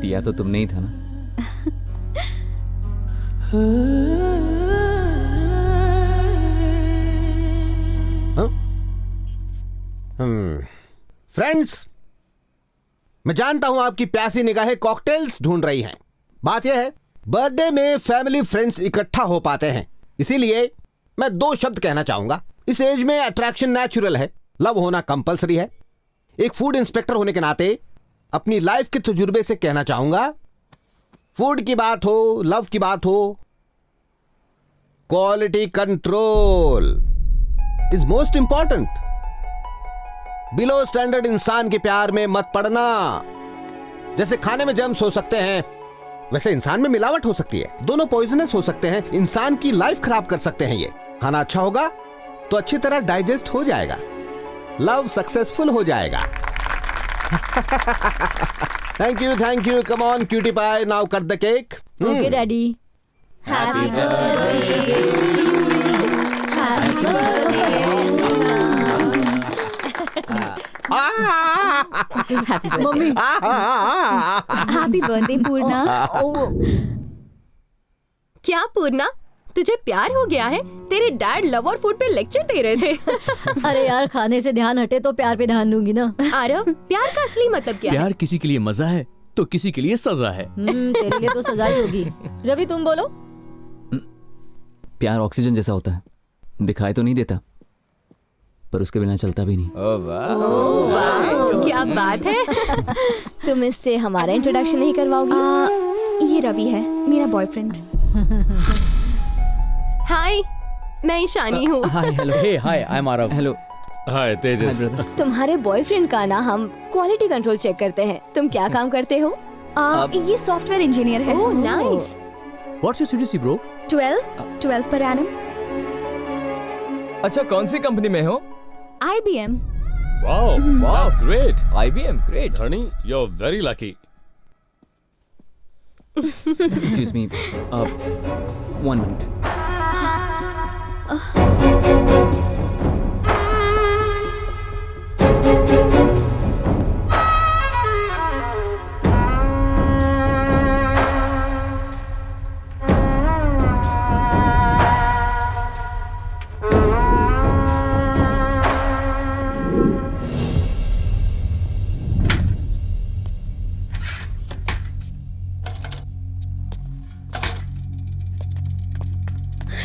दिया तो तुमने ही था ना। फ्रेंड्स, मैं जानता हूं आपकी प्यासी निगाहें कॉकटेल्स ढूंढ रही हैं। बात यह है, बर्थडे में फैमिली फ्रेंड्स इकट्ठा हो पाते हैं, इसीलिए मैं 2 शब्द कहना चाहूंगा। इस एज में अट्रैक्शन नेचुरल है, लव होना कंपलसरी है। एक फूड इंस्पेक्टर होने के नाते अपनी लाइफ के तजुर्बे से कहना चाहूंगा, फूड की बात हो, लव की बात हो, quality control is most important. Below standard इंसान के प्यार में मत पड़ना। जैसे खाने में जर्म्स हो सकते हैं, वैसे इंसान में मिलावट हो सकती है। दोनों पॉइजनस हो सकते हैं, इंसान की लाइफ खराब कर सकते हैं। ये खाना अच्छा होगा तो अच्छी तरह डाइजेस्ट हो जाएगा, लव सक्सेसफुल हो जाएगा। Thank you, come on cutie pie, now cut the cake. Okay daddy. Happy birthday to you. Happy birthday. Mummy, happy birthday Purna. क्या पूर्णा, तुझे प्यार हो गया है? तेरे डैड लव और फूड पे लेक्चर दे रहे थे। अरे यार, खाने से ध्यान हटे तो प्यार पे ध्यान दूंगी ना। आरव, प्यार का असली मतलब क्या है? प्यार किसी के लिए मजा है तो किसी के लिए सजा है। तेरे लिए तो सजा ही होगी। रवि तुम बोलो। प्यार ऑक्सीजन जैसा होता है, दिखाई तो नहीं देता, पर उसके बिना चलता भी नहीं। ओह वाह, क्या बात है। तुम इससे हमारा इंट्रोडक्शन नहीं करवाओगी? ये रवि है, मेरा बॉयफ्रेंड। हाय, मैं ईशानी हूँ। Hi hello. Hey hi, I am Aarav. Hello. Hi Tejas. तुम्हारे बॉयफ्रेंड का ना हम क्वालिटी कंट्रोल चेक करते हैं। तुम क्या काम करते हो? ये सॉफ्टवेयर इंजीनियर है। Oh nice. What's your CTC bro? 12 per annum. अच्छा, कौन सी कंपनी में हो? IBM। Wow, that's great. IBM, great. धनी, you're very lucky. Excuse me, 1 minute.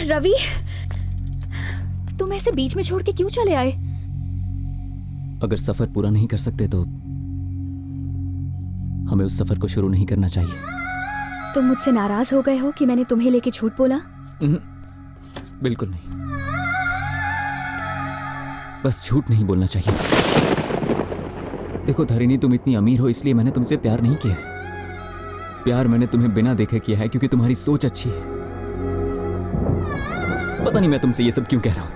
Ravi, तुम ऐसे बीच में छोड़ के क्यों चले आए? अगर सफर पूरा नहीं कर सकते तो हमें उस सफर को शुरू नहीं करना चाहिए। तुम मुझसे नाराज हो गए हो कि मैंने तुम्हें लेके झूठ बोला? बिल्कुल नहीं, बस झूठ नहीं बोलना चाहिए था। देखो धरिणी, तुम इतनी अमीर हो इसलिए मैंने तुमसे प्यार नहीं किया। प्यार मैंने तुम्हें बिना देखे किया है क्योंकि तुम्हारी सोच अच्छी है। पता नहीं मैं तुमसे ये सब क्यों कह रहा हूं।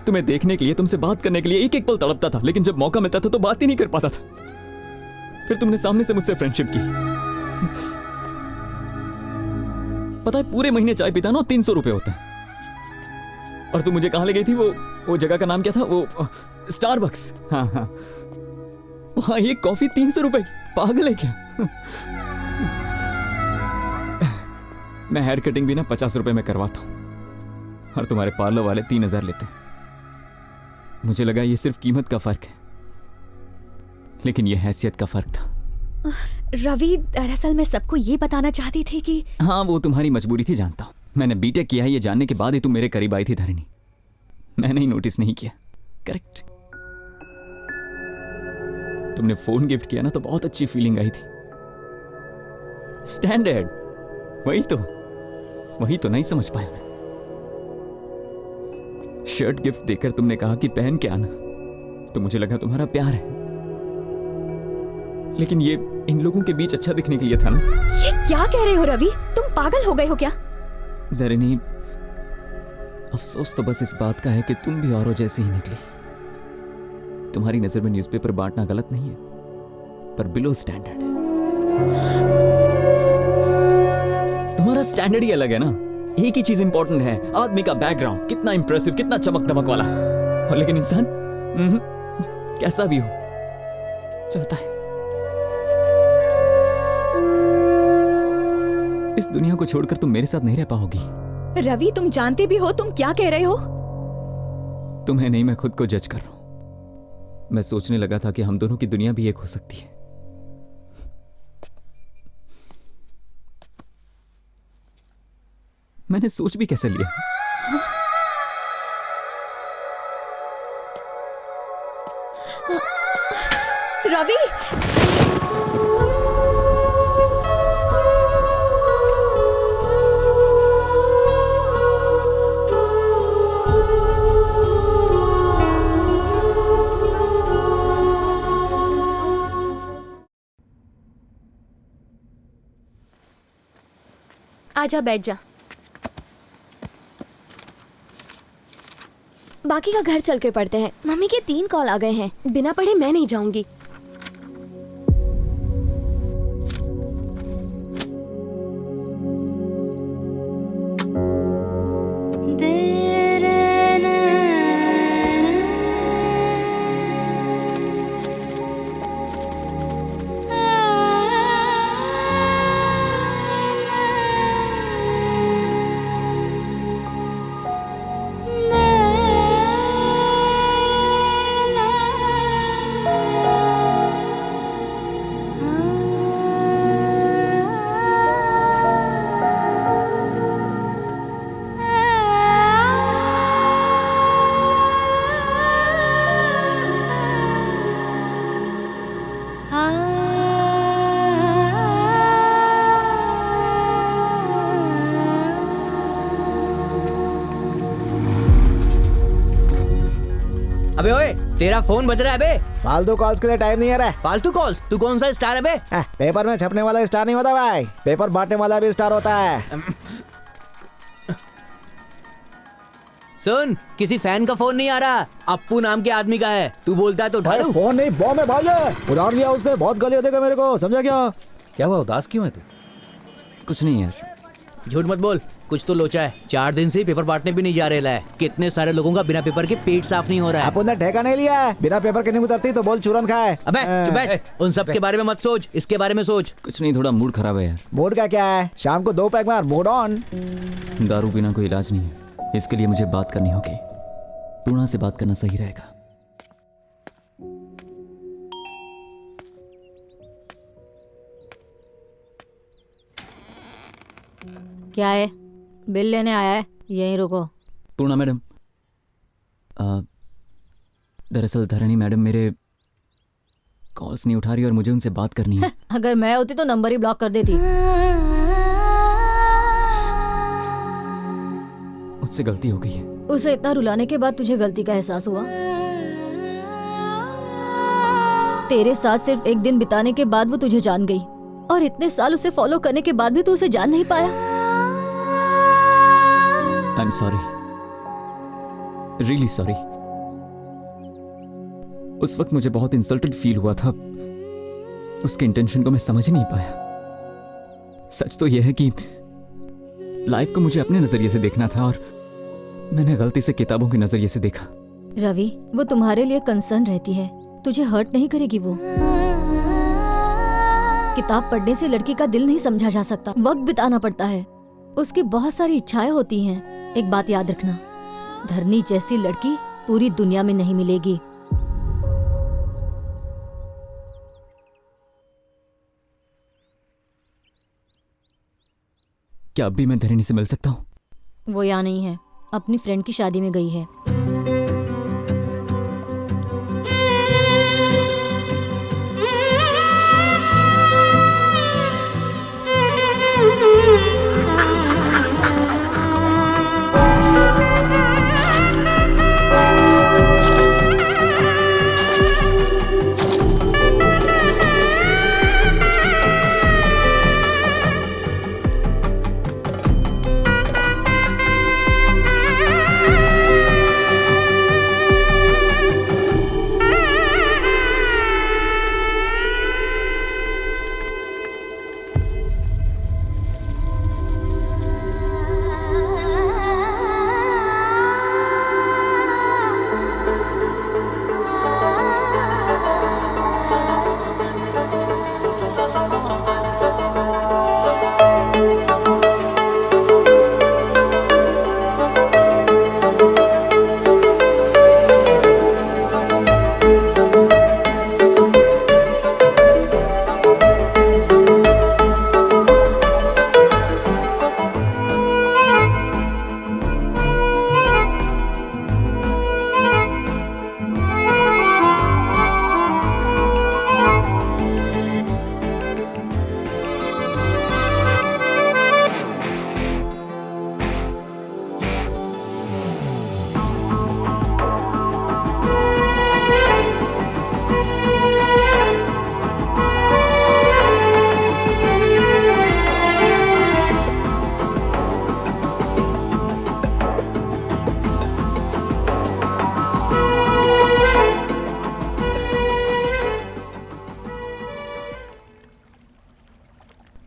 तुम्हें देखने के लिए, तुमसे बात करने के लिए एक एक पल तड़पता था, लेकिन जब मौका मिलता था तो बात ही नहीं कर पाता था। फिर तुमने सामने से मुझसे फ्रेंडशिप की। पता है, पूरे महीने चाय पीता ना 300 रुपए होता है। और तुम मुझे कहां ले गई थी? वो जगह का नाम क्या था? वो स्टारबक्स। हाँ हाँ, वहां एक कॉफी 300 रुपए। पागल है क्या? मैं हेयर कटिंग भी ना 50 रुपए में करवाता हूं और तुम्हारे पार्लर वाले 3000 लेते हैं। मुझे लगा ये सिर्फ कीमत का फर्क है, लेकिन ये हैसियत का फर्क था। रवि, दरअसल मैं सबको ये बताना चाहती थी कि हाँ, वो तुम्हारी मजबूरी थी, जानता हूं। मैंने बीटेक किया है ये जानने के बाद ही तुम मेरे करीब आई थी धरिणी। मैंने ही नोटिस नहीं किया। करेक्ट। तुमने फोन गिफ्ट किया ना तो बहुत अच्छी फीलिंग आई थी। स्टैंडर्ड, वही तो नहीं समझ पाया मैं। शर्ट गिफ्ट देकर तुमने कहा कि पहन के आना, तो मुझे लगा तुम्हारा प्यार है, लेकिन ये इन लोगों के बीच अच्छा दिखने के लिए था ना। ये क्या कह रहे हो रवि? तुम पागल हो गए हो क्या? धरिणी, अफसोस तो बस इस बात का है कि तुम भी औरों जैसी ही निकली। तुम्हारी नजर में न्यूज़पेपर बांटना गलत नहीं है, पर बिलो स्टैंडर्ड है। तुम्हारा स्टैंडर्ड ही अलग है ना। एक ही चीज इंपॉर्टेंट है, आदमी का बैकग्राउंड कितना इंप्रेसिव, कितना चमक दमक वाला, और लेकिन इंसान कैसा भी हो चलता है। इस दुनिया को छोड़कर तुम मेरे साथ नहीं रह पाओगी। रवि, तुम जानते भी हो तुम क्या कह रहे हो? तुम्हें नहीं, मैं खुद को जज कर रहा हूं। मैं सोचने लगा था कि हम दोनों की दुनिया भी एक हो सकती है। मैंने सोच भी कैसे लिया? रवि, आजा, बैठ जा। बाकी का घर चल के पढ़ते हैं। मम्मी के 3 कॉल आ गए हैं। बिना पढ़े मैं नहीं जाऊंगी। अबे ओए, तेरा फोन बज रहा है बे। फालतू कॉल्स के लिए टाइम नहीं है रे। फालतू कॉल्स? तू कौन सा स्टार है बे? पेपर में छपने वाला स्टार नहीं होता भाई, पेपर बांटने वाला भी स्टार होता है। सुन, किसी फैन का फोन नहीं आ रहा, अप्पू नाम के आदमी का है। तू बोलता है तो उठा लूं? फोन नहीं, बॉम्ब है भाई। उधार लिया उससे, बहुत गाली देगा मेरे को, समझा क्या? क्या हुआ, उदास क्यों है तू? कुछ नहीं यार। झूठ मत बोल, कुछ तो लोचा है। 4 दिन से ही पेपर बांटने भी नहीं जा रहे है। कितने सारे लोगों का बिना पेपर के पेट साफ नहीं हो रहा है। अपन ने ठेका नहीं लिया है, बिना पेपर के नहीं उतरती तो बोल चूरन खाए। अबे चुप बैठ, उन सब के बारे में मत सोच, इसके बारे में सोच। कुछ नहीं, थोड़ा मूड खराब है यार। मूड का क्या है, शाम को 2 पैक मार, मूड ऑन। दारू बिना कोई इलाज नहीं है, इसके लिए मुझे बात करनी होगी। पूर्णा से बात करना सही रहेगा। क्या है? बिल लेने आया है, यहीं रुको। पूर्णा मैडम, दरअसल धरणी मैडम मेरे कॉल्स नहीं उठा रही और मुझे उनसे बात करनी है। अगर मैं होती तो नंबर ही ब्लॉक कर देती। मुझसे गलती हो गई है। उसे इतना रुलाने के बाद तुझे गलती का एहसास हुआ? तेरे साथ सिर्फ एक दिन बिताने के बाद वो तुझे जान गई, और इतने साल उसे फॉलो करने के बाद भी तू उसे जान नहीं पाया। I am sorry, really sorry. उस वक्त मुझे बहुत इंसल्टेड फील हुआ था, उसके इंटेंशन को मैं समझ ही नहीं पाया। सच तो यह है कि लाइफ को मुझे अपने नजरिए से देखना था और मैंने गलती से किताबों के नजरिए से देखा। रवि, वो तुम्हारे लिए कंसर्न रहती है, तुझे हर्ट नहीं करेगी वो। किताब पढ़ने से लड़की का दिल नहीं समझा जा सकता, वक्त बिताना पड़ता है। उसकी बहुत सारी इच्छाएं होती हैं। एक बात याद रखना, धरनी जैसी लड़की पूरी दुनिया में नहीं मिलेगी। क्या अब भी मैं धरणी से मिल सकता हूँ? वो यहाँ नहीं है, अपनी फ्रेंड की शादी में गई है।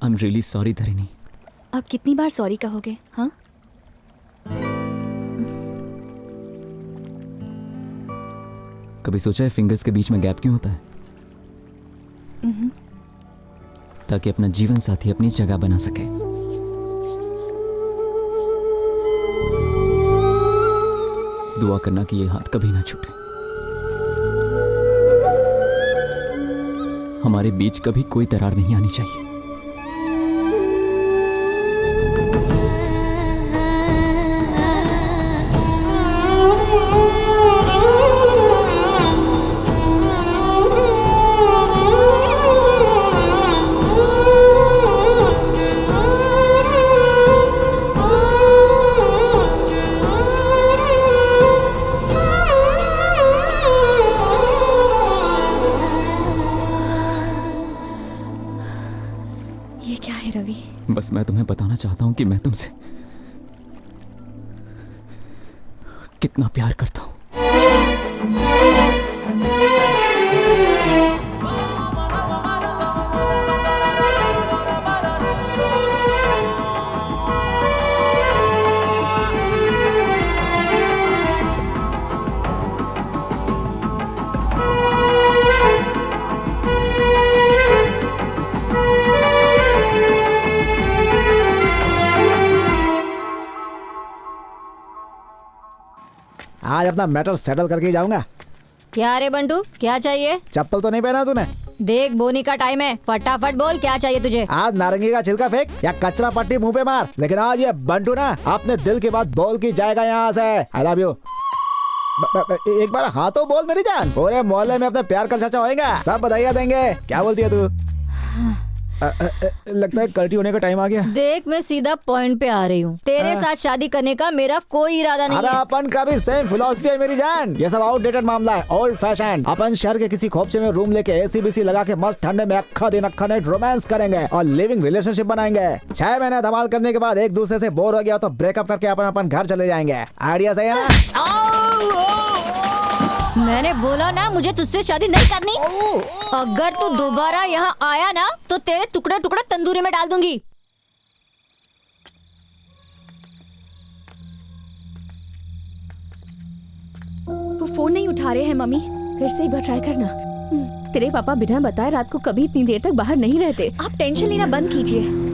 आई एम रियली सॉरी धरणी। अब कितनी बार सॉरी कहोगे? हाँ, कभी सोचा है फिंगर्स के बीच में गैप क्यों होता है? ताकि अपना जीवन साथी अपनी जगह बना सके। दुआ करना कि ये हाथ कभी ना छूटे, हमारे बीच कभी कोई दरार नहीं आनी चाहिए। ये क्या है रवि? बस मैं तुम्हें बताना चाहता हूँ कि मैं तुमसे कितना प्यार करता हूँ। आज अपना मैटर सेटल करके जाऊंगा। क्या रे बंटू, क्या चाहिए? चप्पल तो नहीं पहना तूने? देख बोनी का टाइम है, फटाफट बोल क्या चाहिए तुझे। आज नारंगी का छिलका फेंक या कचरा पट्टी मुंह पे मार, लेकिन आज ये बंटू ना अपने दिल की बात बोल के जाएगा यहाँ से। I love you. एक बार हाँ तो बोल मेरी जान। पूरे मोहल्ले में अपने प्यार का चर्चा होएगा, सब बधाइयाँ देंगे। क्या बोलती है तू? लगता है कल्टी होने का टाइम आ गया। देख मैं सीधा पॉइंट पे आ रही हूँ। तेरे साथ शादी करने का मेरा कोई इरादा नहीं है। अपन का भी सेम फिलॉसफी है मेरी जान। ये सब आउटडेटेड मामला है, ओल्ड फैशन। अपन शहर के किसी खोपचे में रूम लेके एसी बीसी लगा के मस्त ठंडे में अक्खा दिन अक्खा नाइट रोमांस करेंगे और लिविंग रिलेशनशिप बनाएंगे। 6 महीने धमाल करने के बाद एक दूसरे से बोर हो गया तो ब्रेकअप करके अपन घर चले जाएंगे। आइडिया सही है ना? मैंने बोला ना मुझे तुझसे शादी नहीं करनी। अगर तू दोबारा यहाँ आया ना तो तेरे टुकड़ा टुकड़ा तंदूरी में डाल दूंगी। वो फोन नहीं उठा रहे हैं मम्मी। फिर से एक बार ट्राई करना। तेरे पापा बिना बताए रात को कभी इतनी देर तक बाहर नहीं रहते। आप टेंशन लेना बंद कीजिए।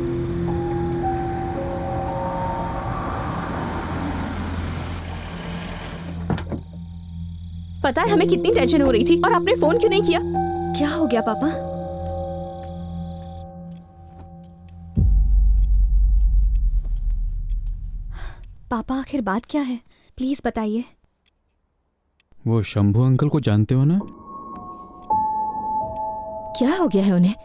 पता है हमें कितनी टेंशन हो रही थी और आपने फोन क्यों नहीं किया? क्या हो गया पापा? पापा आखिर बात क्या है, प्लीज बताइए। वो शंभू अंकल को जानते हो ना? क्या हो गया है उन्हें?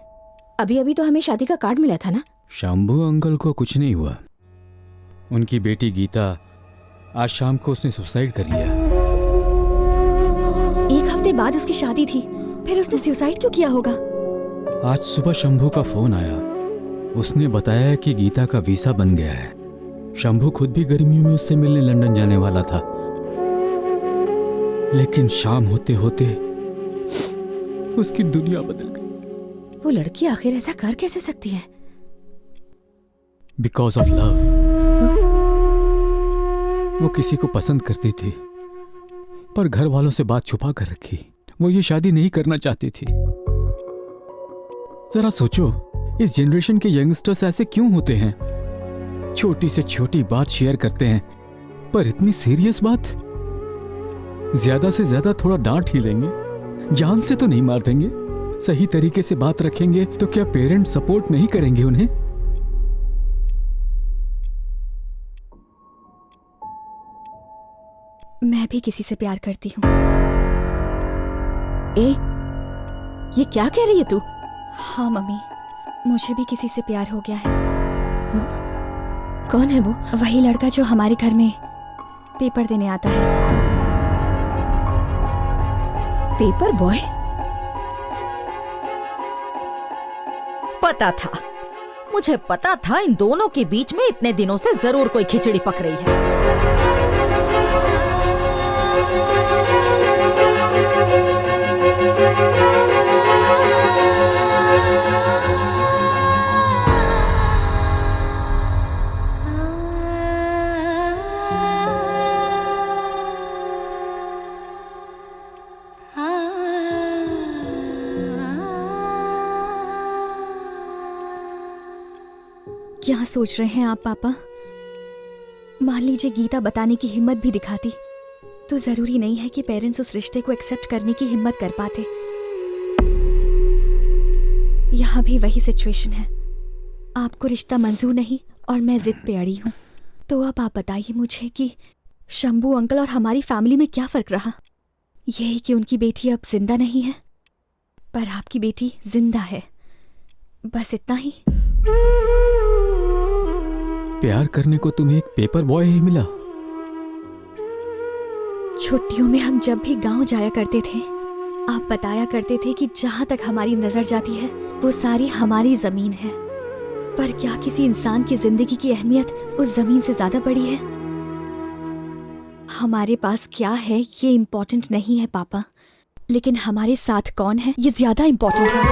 अभी अभी तो हमें शादी का कार्ड मिला था ना। शंभू अंकल को कुछ नहीं हुआ। उनकी बेटी गीता आज शाम को उसने सुसाइड कर लिया। एक हफ्ते बाद उसकी शादी थी, फिर उसने सुसाइड क्यों किया होगा? आज सुबह शंभू का फोन आया। उसने बताया कि गीता का वीसा बन गया है। शंभू खुद भी गर्मियों में उससे मिलने लंदन जाने वाला था, लेकिन शाम होते होते उसकी दुनिया बदल गई। वो लड़की आखिर ऐसा कर कैसे सकती है? Because of love. वो किसी को पसंद करती थी पर घर वालों से बात छुपा कर रखी। वो ये शादी नहीं करना चाहती थी। जरा सोचो, इस जनरेशन के यंगस्टर्स ऐसे क्यों होते हैं? छोटी से छोटी बात शेयर करते हैं, पर इतनी सीरियस बात? ज्यादा से ज्यादा थोड़ा डांट ही लेंगे, जान से तो नहीं मार देंगे। सही तरीके से बात रखेंगे तो क्या पेरेंट्स सपोर्ट नहीं करेंगे उन्हें? मैं भी किसी से प्यार करती हूँ। ये क्या कह रही है तू? हाँ मम्मी, मुझे भी किसी से प्यार हो गया है। कौन है वो? वही लड़का जो हमारे घर में पेपर देने आता है। Paper boy? पता था, मुझे पता था इन दोनों के बीच में इतने दिनों से जरूर कोई खिचड़ी पक रही है। क्या सोच रहे हैं आप पापा? मान लीजिए गीता बताने की हिम्मत भी दिखाती तो जरूरी नहीं है कि पेरेंट्स उस रिश्ते को एक्सेप्ट करने की हिम्मत कर पाते। यहाँ भी वही सिचुएशन है। आपको रिश्ता मंजूर नहीं और मैं जिद पे अड़ी हूँ। तो अब आप बताइए मुझे कि शंभू अंकल और हमारी फैमिली में क्या फर्क रहा? यही कि उनकी बेटी अब जिंदा नहीं है, पर आपकी बेटी जिंदा है, बस इतना ही। प्यार करने को तुम्हें एक पेपर बॉय ही मिला? छुट्टियों में हम जब भी गांव जाया करते थे, आप बताया करते थे कि जहां तक हमारी नजर जाती है वो सारी हमारी जमीन है। पर क्या किसी इंसान की जिंदगी की अहमियत उस जमीन से ज्यादा बड़ी है? हमारे पास क्या है ये इम्पोर्टेंट नहीं है पापा, लेकिन हमारे साथ कौन है ये ज्यादा इम्पोर्टेंट है।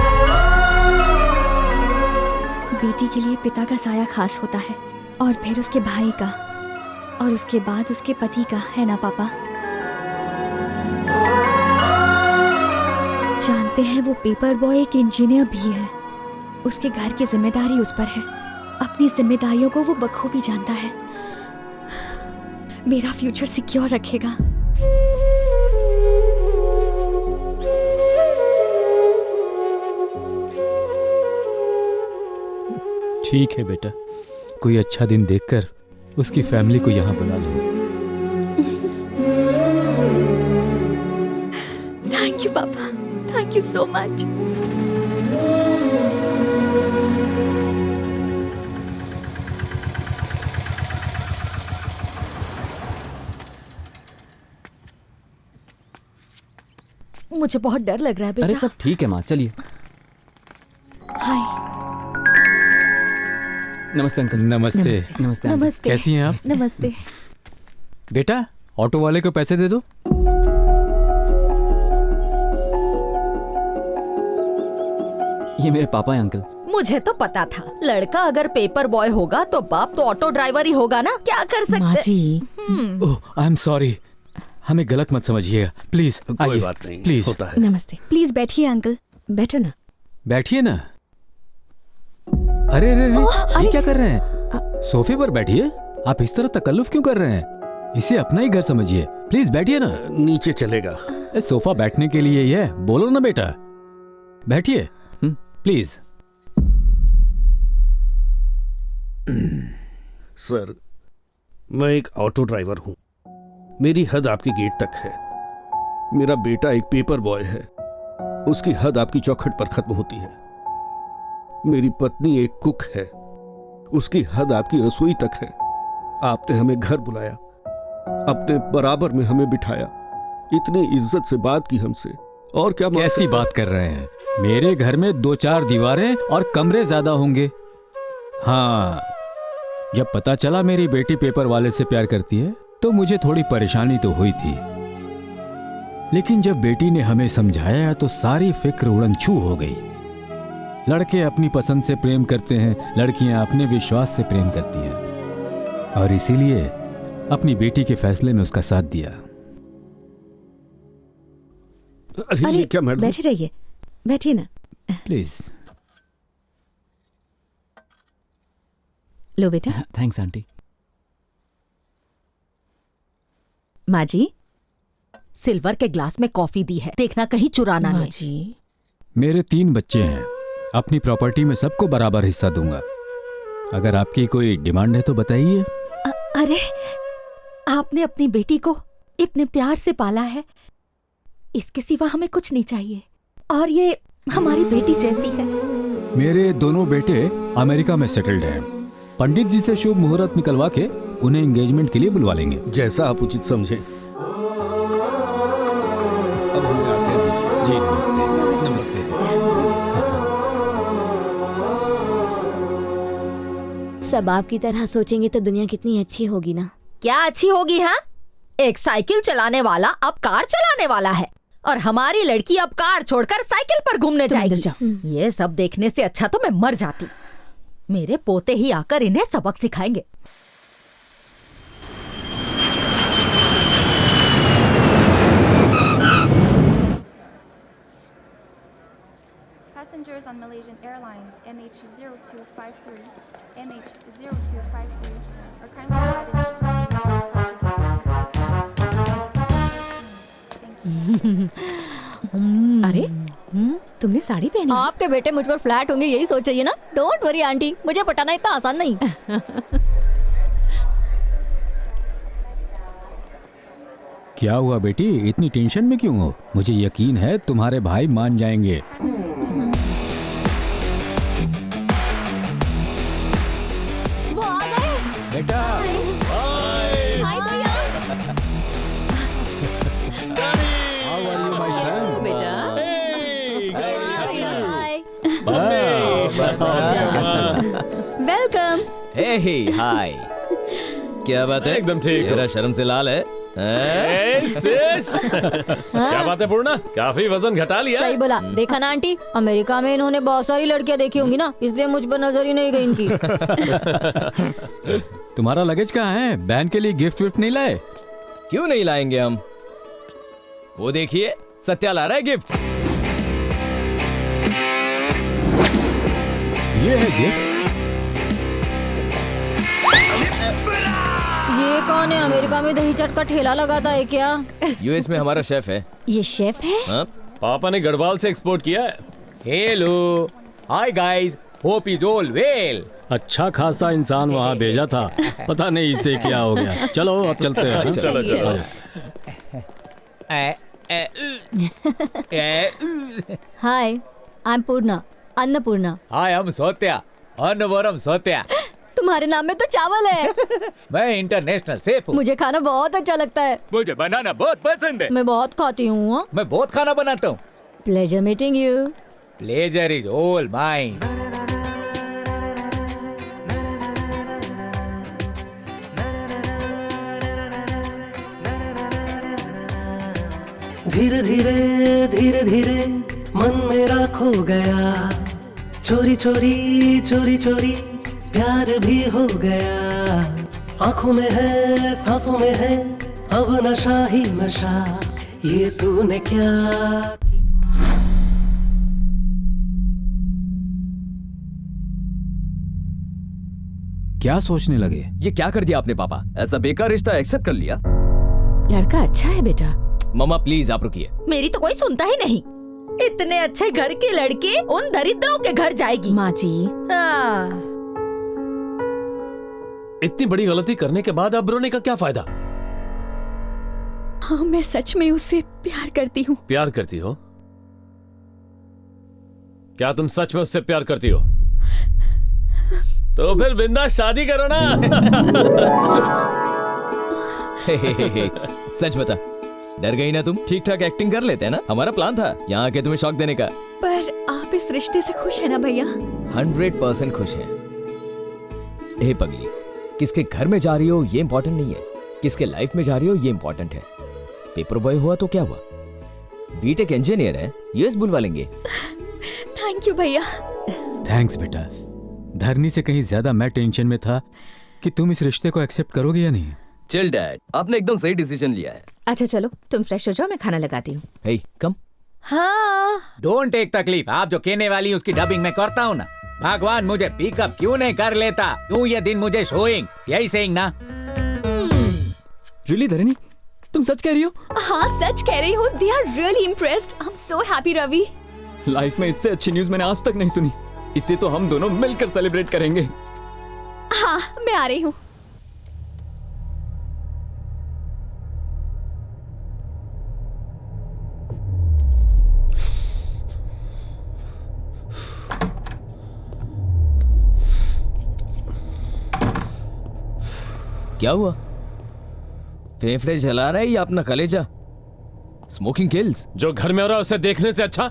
बेटी के लिए पिता का साया खास होता है, और फिर उसके भाई का, और उसके बाद उसके पति का, है ना पापा? जानते हैं वो पेपर बॉय एक इंजीनियर भी है। उसके घर की जिम्मेदारी उस पर है। अपनी जिम्मेदारियों को वो बखूबी जानता है। मेरा फ्यूचर सिक्योर रखेगा। ठीक है बेटा, कोई अच्छा दिन देखकर उसकी फैमिली को यहाँ बुला लो। थैंक यू पापा, थैंक यू सो मच। मुझे बहुत डर लग रहा है बेटा। अरे सब ठीक है माँ, चलिए। हाय। नमस्ते अंकल। नमस्ते। नमस्ते। नमस्ते। कैसी हैं आप? नमस्ते। बेटा, ऑटो वाले को पैसे दे दो। ये मेरे पापा हैं अंकल। मुझे तो पता था, लड़का अगर पेपर बॉय होगा तो बाप तो ऑटो ड्राइवर ही होगा ना। क्या कर सकते? माँ जी। ओह, आई एम सॉरी, हमें गलत मत समझिए, प्लीज। कोई बात नहीं, प्लीज होता है। नमस्ते। प्लीज बैठिए अंकल। बैठो ना। बैठिए ना। अरे अरे ये क्या कर रहे हैं? सोफे पर बैठिए। आप इस तरह तकल्लुफ क्यों कर रहे हैं? इसे अपना ही घर समझिए। प्लीज बैठिए ना। नीचे चलेगा। सोफा बैठने के लिए ही है, बोलो ना बेटा। बैठिए प्लीज। सर, मैं एक ऑटो ड्राइवर हूं। मेरी हद आपके गेट तक है। मेरा बेटा एक पेपर बॉय है, उसकी हद आपकी चौखट पर खत्म होती है। मेरी पत्नी एक कुक है, उसकी हद आपकी रसोई तक है। आपने हमें घर बुलाया, अपने बराबर में हमें बिठाया, इतनी इज्जत से बात की हमसे, और क्या कैसी बात कर रहे हैं? मेरे घर में 2-4 दीवारें और कमरे ज्यादा होंगे। हाँ, जब पता चला मेरी बेटी पेपर वाले से प्यार करती है तो मुझे थोड़ी परेशानी तो हुई थी, लेकिन जब बेटी ने हमें समझाया तो सारी फिक्र उड़न-छू हो गई। लड़के अपनी पसंद से प्रेम करते हैं, लड़कियां अपने विश्वास से प्रेम करती हैं, और इसीलिए अपनी बेटी के फैसले में उसका साथ दिया। अरे क्या मैडम? बैठे रहिए, बैठिए ना प्लीज। लो बेटा। Thanks aunty. माँ जी, सिल्वर के ग्लास में कॉफी दी है, देखना कहीं चुराना नहीं। जी, मेरे 3 बच्चे हैं, अपनी प्रॉपर्टी में सबको बराबर हिस्सा दूंगा। अगर आपकी कोई डिमांड है तो बताइए। अरे, आपने अपनी बेटी को इतने प्यार से पाला है, इसके सिवा हमें कुछ नहीं चाहिए, और ये हमारी बेटी जैसी है। मेरे दोनों बेटे अमेरिका में सेटल्ड हैं। पंडित जी से शुभ मुहूर्त निकलवा के उन्हें एंगेजमेंट के लिए बुलवा लेंगे। जैसा आप उचित समझें। अब हमें आज्ञा दीजिए। जी नमस्ते। नमस्ते। सब आपकी तरह सोचेंगे तो दुनिया कितनी अच्छी होगी ना। क्या अच्छी होगी? हाँ, एक साइकिल चलाने वाला अब कार चलाने वाला है, और हमारी लड़की अब कार छोड़कर साइकिल पर घूमने जाएगी। ये सब देखने से अच्छा तो मैं मर जाती। मेरे पोते ही आकर इन्हें सबक सिखाएंगे। Passengers on Malaysian Airlines MH0253, MH0253 are kindly अरे तुमने साड़ी पहनी? आपके बेटे मुझ पर फ्लैट होंगे यही सोच रही है ना। डोंट वरी आंटी, मुझे पटाना इतना आसान नहीं। क्या हुआ बेटी, इतनी टेंशन में क्यों हो? मुझे यकीन है तुम्हारे भाई मान जाएंगे। वो आ गए बेटा। हाय भैया। How are you, my son? बेटा। वेलकम। हे हाय, क्या बात है? एकदम ठीक। चेहरा शर्म से लाल है। क्या बात है पूर्णा, काफी वजन घटा लिया। सही बोला। देखा ना आंटी, अमेरिका में इन्होंने बहुत सारी लड़कियां देखी होंगी ना, इसलिए मुझ पर नजर ही नहीं गई इनकी। तुम्हारा लगेज कहाँ है? बहन के लिए गिफ्ट विफ्ट नहीं लाए? क्यों नहीं लाएंगे हम? वो देखिए, सत्या ला रहा है गिफ्ट्स। ये है गिफ्ट। ये कौन है? अमेरिका में दही चट का ठेला लगाता है क्या? यूएस में हमारा शेफ है। ये शेफ है? हाँ? पापा ने गढ़वाल से एक्सपोर्ट किया है। Hello, hi guys, hope is all well. अच्छा खासा इंसान वहाँ भेजा था, पता नहीं इसे क्या हो गया। चलो अब चलते हैं। चलो चलो। हाय, आई एम पूर्णा, अन्नपूर्णा। हाय, हम सौत्या, अन्नवरम सौत्या। तुम्हारे नाम में तो चावल है। मैं इंटरनेशनल शेफ हूँ। मुझे खाना बहुत अच्छा लगता है। मुझे बनाना बहुत पसंद है। मैं बहुत खाती हूँ। मैं बहुत खाना बनाता हूँ। Pleasure meeting you. Pleasure is all mine. धीरे धीरे धीरे धीरे मन मेरा खो गया, चोरी चोरी चोरी चोरी प्यार भी हो गया। आंखों में है, सांसों में है, अब नशा ही नशा। ये तूने क्या? क्या सोचने लगे? ये क्या कर दिया आपने पापा? ऐसा बेकार रिश्ता एक्सेप्ट कर लिया? लड़का अच्छा है बेटा। मम्मा प्लीज आप रुकिए। मेरी तो कोई सुनता ही नहीं। इतने अच्छे घर की लड़की उन दरिद्रों के घर जाएगी। माँ जी, इतनी बड़ी गलती करने के बाद अब रोने का क्या फायदा? हाँ, मैं सच में उससे प्यार करती हूँ। प्यार करती हो? क्या तुम सच में उससे प्यार करती हो? तो फिर बिंदास शादी करो ना। सच बता, डर गई ना तुम? ठीक ठाक एक्टिंग कर लेते हैं ना? हमारा प्लान था यहाँ आके तुम्हें शॉक देने का। पर आप इस रिश्ते से खुश है ना भैया? 100% खुश है। हे पगली, किसके घर में जा रही हो ये इम्पोर्टेंट नहीं है, किसके लाइफ में जा रही हो ये इम्पोर्टेंट है। पेपर बॉय हुआ तो क्या हुआ, बीटेक इंजीनियर है, यूएस बुलवा लेंगे। थैंक यू भैया। थैंक्स बेटा। धरनी से कहीं ज्यादा मैं टेंशन में था कि तुम इस रिश्ते को एक्सेप्ट करोगे या नहीं। चिल डैड, आपने एकदम सही डिसीजन लिया है। अच्छा चलो तुम फ्रेश हो जाओ, मैं खाना लगाती हूँ। हे कम। हाँ, डोंट टेक तकलीफ। आप जो कहने वाली उसकी डबिंग मैं करता हूँ ना। भगवान मुझे पिकअप क्यों नहीं कर लेता? तू ये दिन मुझे शोइंग, यही सेइंग ना? रियली धरनी, तुम सच कह रही हो? हाँ सच कह रही हूँ। They are really impressed. I'm so happy Ravi. Life में इससे अच्छी न्यूज मैंने आज तक नहीं सुनी। इसे तो हम दोनों मिलकर सेलिब्रेट करेंगे। हाँ, मैं आ रही हूँ। क्या हुआ? फेफड़े जला रहा है या अपना कलेजा? Smoking kills. जो घर में हो रहा है उसे देखने से अच्छा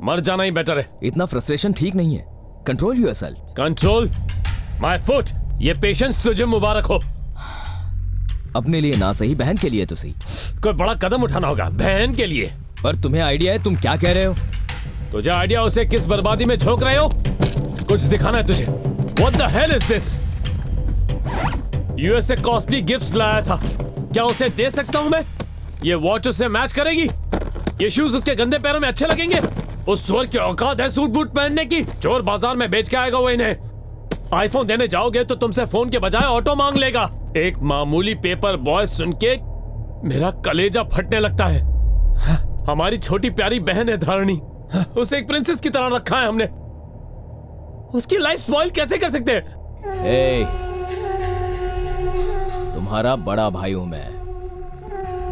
मर जाना ही बेटर है। इतना फ्रस्ट्रेशन ठीक नहीं है। Control yourself. Control my foot. ये पेशेंस तुझे मुबारक हो। अपने लिए ना सही, बहन के लिए तो सही। कोई बड़ा कदम उठाना होगा बहन के लिए। पर तुम्हें आइडिया है? तुम क्या कह रहे हो? तुझे आइडिया उसे किस बर्बादी में झोंक रहे हो? कुछ दिखाना है तुझे। What the hell is this? US से कॉस्टली गिफ्ट्स लाया था, क्या उसे दे सकता हूं मैं? ये वॉच उससे मैच करेगी? ये शूज उसके गंदे पैरों में अच्छे लगेंगे? उस स्वर की औकात है सूट बूट पहनने की? चोर बाजार में बेच के आएगा वो इन्हें। आईफोन देने जाओगे तो तुमसे फोन के बजाय ऑटो मांग लेगा। एक मामूली पेपर बॉय सुन के मेरा कलेजा फटने लगता है। हमारी छोटी प्यारी बहन है धरणी, उसे एक प्रिंसेस की तरह रखा है हमने। उसकी लाइफ स्पॉइल कैसे कर सकते हैं? तुम्हारा बड़ा भाई हूं मैं।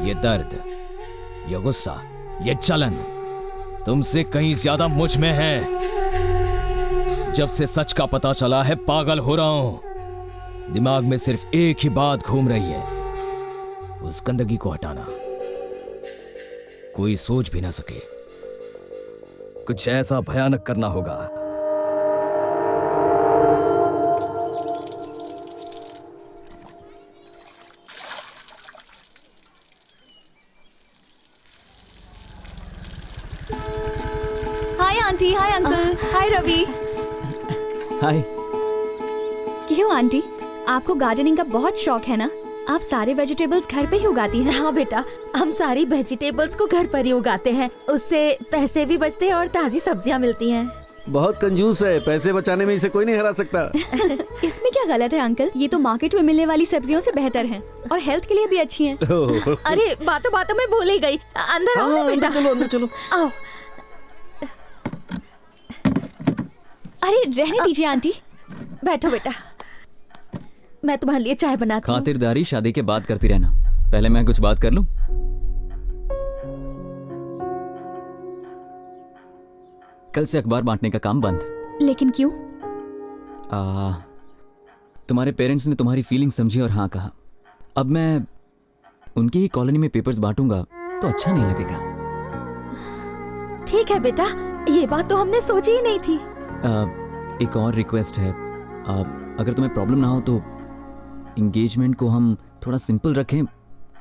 ये दर्द, ये गुस्सा, ये चलन तुमसे कहीं ज्यादा मुझ में है। जब से सच का पता चला है पागल हो रहा हूं। दिमाग में सिर्फ एक ही बात घूम रही है, उस गंदगी को हटाना। कोई सोच भी ना सके। कुछ ऐसा भयानक करना होगा हाय रवि। हाय। क्यों आंटी, आपको गार्डनिंग का बहुत शौक है ना? आप सारे वेजिटेबल्स घर पे ही उगाती हैं? हाँ बेटा, हम सारी वेजिटेबल्स को घर पर ही उगाते हैं। उससे पैसे भी बचते हैं और ताजी सब्जियाँ मिलती हैं। बहुत कंजूस है, पैसे बचाने में इसे कोई नहीं हरा सकता। इसमें क्या गलत है अंकल? ये तो मार्केट में मिलने वाली सब्जियों से बेहतर हैं और हेल्थ के लिए भी अच्छी हैं। अरे बातों बातों में भूल ही गई। अंदर आओ ना बेटा। अंदर चलो। आओ। अरे रहने दीजिए आंटी। बैठो बेटा, मैं तुम्हारे लिए चाय बनाती हूँ। खातिरदारी शादी के बाद करती रहना, पहले मैं कुछ बात कर लूं। कल से अखबार बांटने का काम बंद। लेकिन क्यों? तुम्हारे पेरेंट्स ने तुम्हारी फीलिंग समझी और हाँ कहा। अब मैं उनकी ही कॉलोनी में पेपर्स बांटूंगा तो अच्छा नहीं लगेगा। ठीक है बेटा, ये बात तो हमने सोची ही नहीं थी। एक और रिक्वेस्ट है, अगर तुम्हें प्रॉब्लम ना हो तो एंगेजमेंट को हम थोड़ा सिंपल रखें,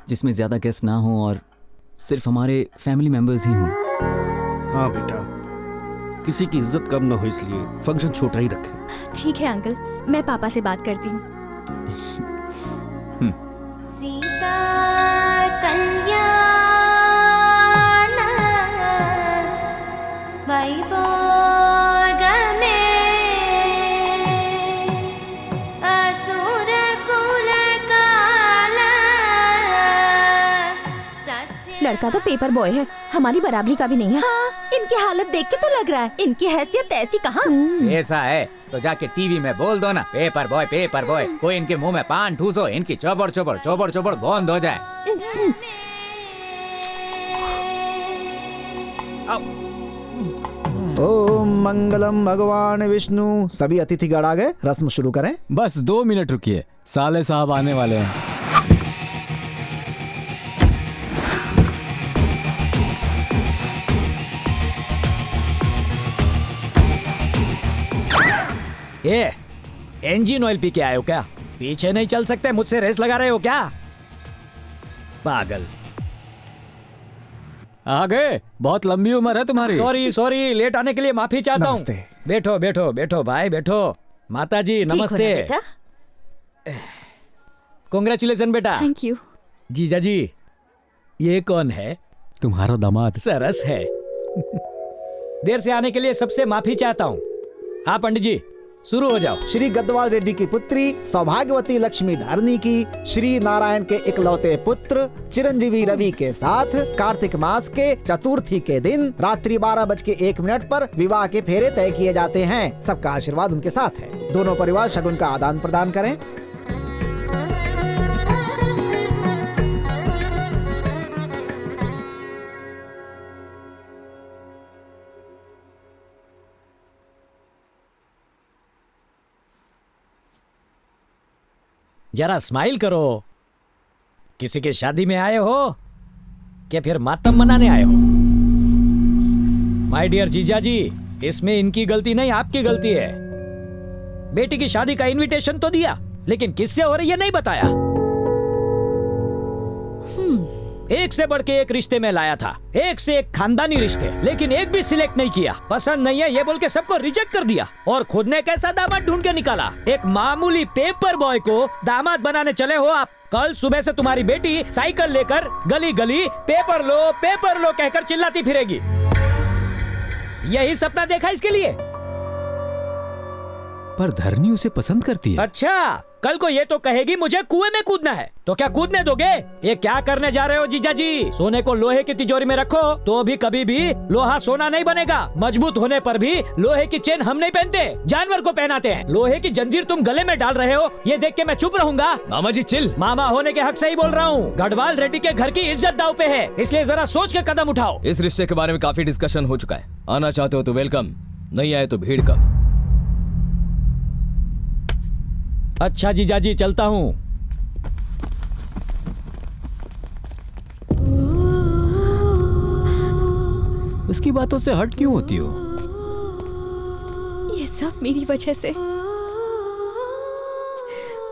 जिसमें ज्यादा गेस्ट ना हो और सिर्फ हमारे फैमिली मेंबर्स ही हों। हाँ बेटा, किसी की इज्जत कम ना हो इसलिए फंक्शन छोटा ही रखें। ठीक है अंकल, मैं पापा से बात करती हूँ। सीता कल्याण वैभोग में असुर कुल काल। लड़का तो पेपर बॉय है, हमारी बराबरी का भी नहीं है। हाँ, इनकी हालत देख के तो लग रहा है इनकी हैसियत ऐसी कहाँ। ऐसा है तो जाके टीवी में बोल दो ना, पेपर बॉय। कोई इनके मुंह में पान ठूसो, इनकी चौबड़ चौबड़ बंद हो जाए। ओम मंगलम भगवान विष्णु। सभी अतिथिगण आ गए, रस्म शुरू करें। बस 2 मिनट रुकिए, साले साहब आने वाले हैं। ये इंजन ऑयल पी के आए हो क्या? पीछे नहीं चल सकते, मुझसे रेस लगा रहे हो क्या? पागल। आ गए, बहुत लंबी उम्र है तुम्हारी। सॉरी, लेट आने के लिए माफी चाहता हूँ। बैठो भाई बैठो। माता जी नमस्ते। कांग्रेचुलेशन बेटा। Thank you. जीजा जी, ये कौन है? तुम्हारा दामाद। सरस है। देर से आने के लिए सबसे माफी चाहता हूँ। हाँ पंडित जी, शुरू हो जाओ। श्री गद्वाल रेड्डी की पुत्री सौभाग्यवती लक्ष्मी धरनी की श्री नारायण के इकलौते पुत्र चिरंजीवी रवि के साथ कार्तिक मास के चतुर्थी के दिन रात्रि 12:01 पर विवाह के फेरे तय किए जाते हैं। सबका आशीर्वाद उनके साथ है। दोनों परिवार शगुन का आदान प्रदान करें। जरा स्माइल करो। किसी की शादी में आए हो क्या फिर मातम मनाने आए हो? माय डियर जीजा जी, इसमें इनकी गलती नहीं, आपकी गलती है। बेटी की शादी का इनविटेशन तो दिया, लेकिन किससे हो रही है नहीं बताया। एक से बढ़ के एक रिश्ते में लाया था, एक से एक खानदानी रिश्ते, लेकिन एक भी सिलेक्ट नहीं किया। पसंद नहीं है ये बोल के सबको रिजेक्ट कर दिया। और खुद ने कैसा दामाद ढूंढ के निकाला? एक मामूली पेपर बॉय को दामाद बनाने चले हो आप। कल सुबह से तुम्हारी बेटी साइकिल लेकर गली गली पेपर लो कहकर चिल्लाती फिरेगी। यही सपना देखा इसके लिए। पर धरनी उसे पसंद करती है। अच्छा, कल को ये तो कहेगी मुझे कुएं में कूदना है, तो क्या कूदने दोगे? ये क्या करने जा रहे हो जीजा जी? सोने को लोहे की तिजोरी में रखो तो भी कभी भी लोहा सोना नहीं बनेगा। मजबूत होने पर भी लोहे की चेन हम नहीं पहनते, जानवर को पहनाते हैं। लोहे की जंजीर तुम गले में डाल रहे हो, ये देख के मैं चुप रहूंगा? मामा जी चिल। मामा होने के हक से ही बोल रहा हूँ। गढ़वाल रेड्डी के घर की इज्जत दाव पे है, इसलिए जरा सोच के कदम उठाओ। इस रिश्ते के बारे में काफी डिस्कशन हो चुका है। आना चाहते हो तो वेलकम, नहीं आए तो भीड़ कम। अच्छा जीजा जी, चलता हूँ। उसकी बातों से हट क्यों होती हो? ये सब मेरी वजह से।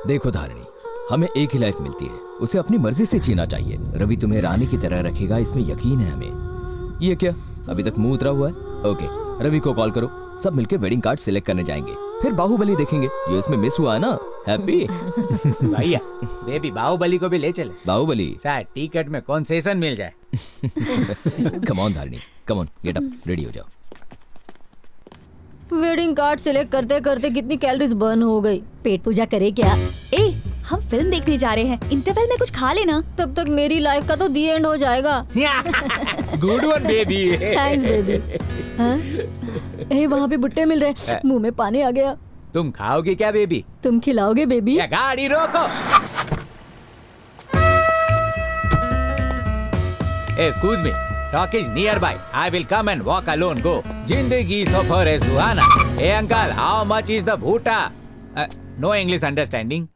देखो धारणी, हमें एक ही लाइफ मिलती है, उसे अपनी मर्जी से जीना चाहिए। रवि तुम्हें रानी की तरह रखेगा, इसमें यकीन है हमें। ये क्या, अभी तक मुंह उतरा हुआ है? ओके, रवि को कॉल करो, सब मिलके वेडिंग कार्ड सिलेक्ट करने जाएंगे, फिर बाहुबली देखेंगे। ये इसमें मिस हुआ है ना। हैप्पी भैया बेबी बाहुबली को भी ले चले। बाहुबली शायद टिकट में कंसेशन मिल जाए। Come on Dharini, come on, get up, ready हो जाओ। वेडिंग कार्ड सिलेक्ट करते करते कितनी कैलोरीज बर्न हो गई। पेट पूजा करे क्या? ए, हम फिल्म देखने जा रहे हैं, इंटरवल में कुछ खा लेना। तब तक मेरी लाइफ का तो दी एंड हो जाएगा। Good one baby. Thanks baby. ए, वहाँ पे भुट्टे मिल रहे, मुंह में पानी आ गया। तुम खाओगी क्या बेबी? तुम खिलाओगे बेबी? या गाड़ी रोको। Excuse me, talk is nearby. I will come and walk alone. Go. जिंदगी सफर है सुहाना। Hey uncle, how much is the bhuta? No English understanding.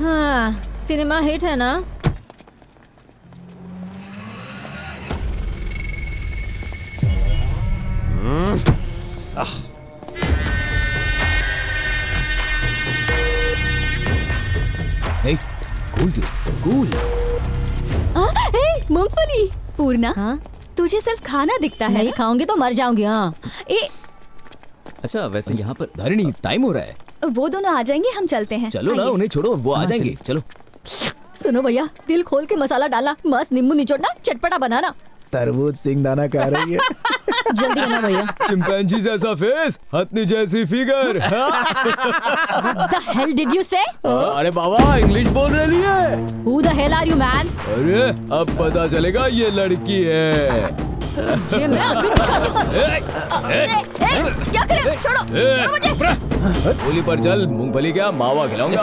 हाँ, सिनेमा हिट है ना? Hey, cool dude, cool. मूंगफली। पूर्णा, तुझे सिर्फ खाना दिखता है। नहीं खाऊंगी तो मर जाऊंगी। हाँ। अच्छा, वैसे यहाँ पर धारिणी टाइम हो रहा है। वो दोनों आ जाएंगे, हम चलते हैं। चलो ना, उन्हें छोड़ो, वो आ जाएंगे। चलो। सुनो भैया, दिल खोल के मसाला डालना, मस्त नींबू निचोड़ना, चटपटा बनाना। तरबूज सिंगदाना खा रही है। जल्दी बना भैया। चिंपैंजी जैसा फेस, हथनी जैसी figure. What the hell did you say? अरे बाबा, इंग्लिश बोल रही है। Who the hell are you man? अरे अब पता चलेगा ये लड़की है। क्या करे? छोड़ो, छोड़ो मुझे। होली पर चल, मूंगफली क्या मावा खिलाऊंगा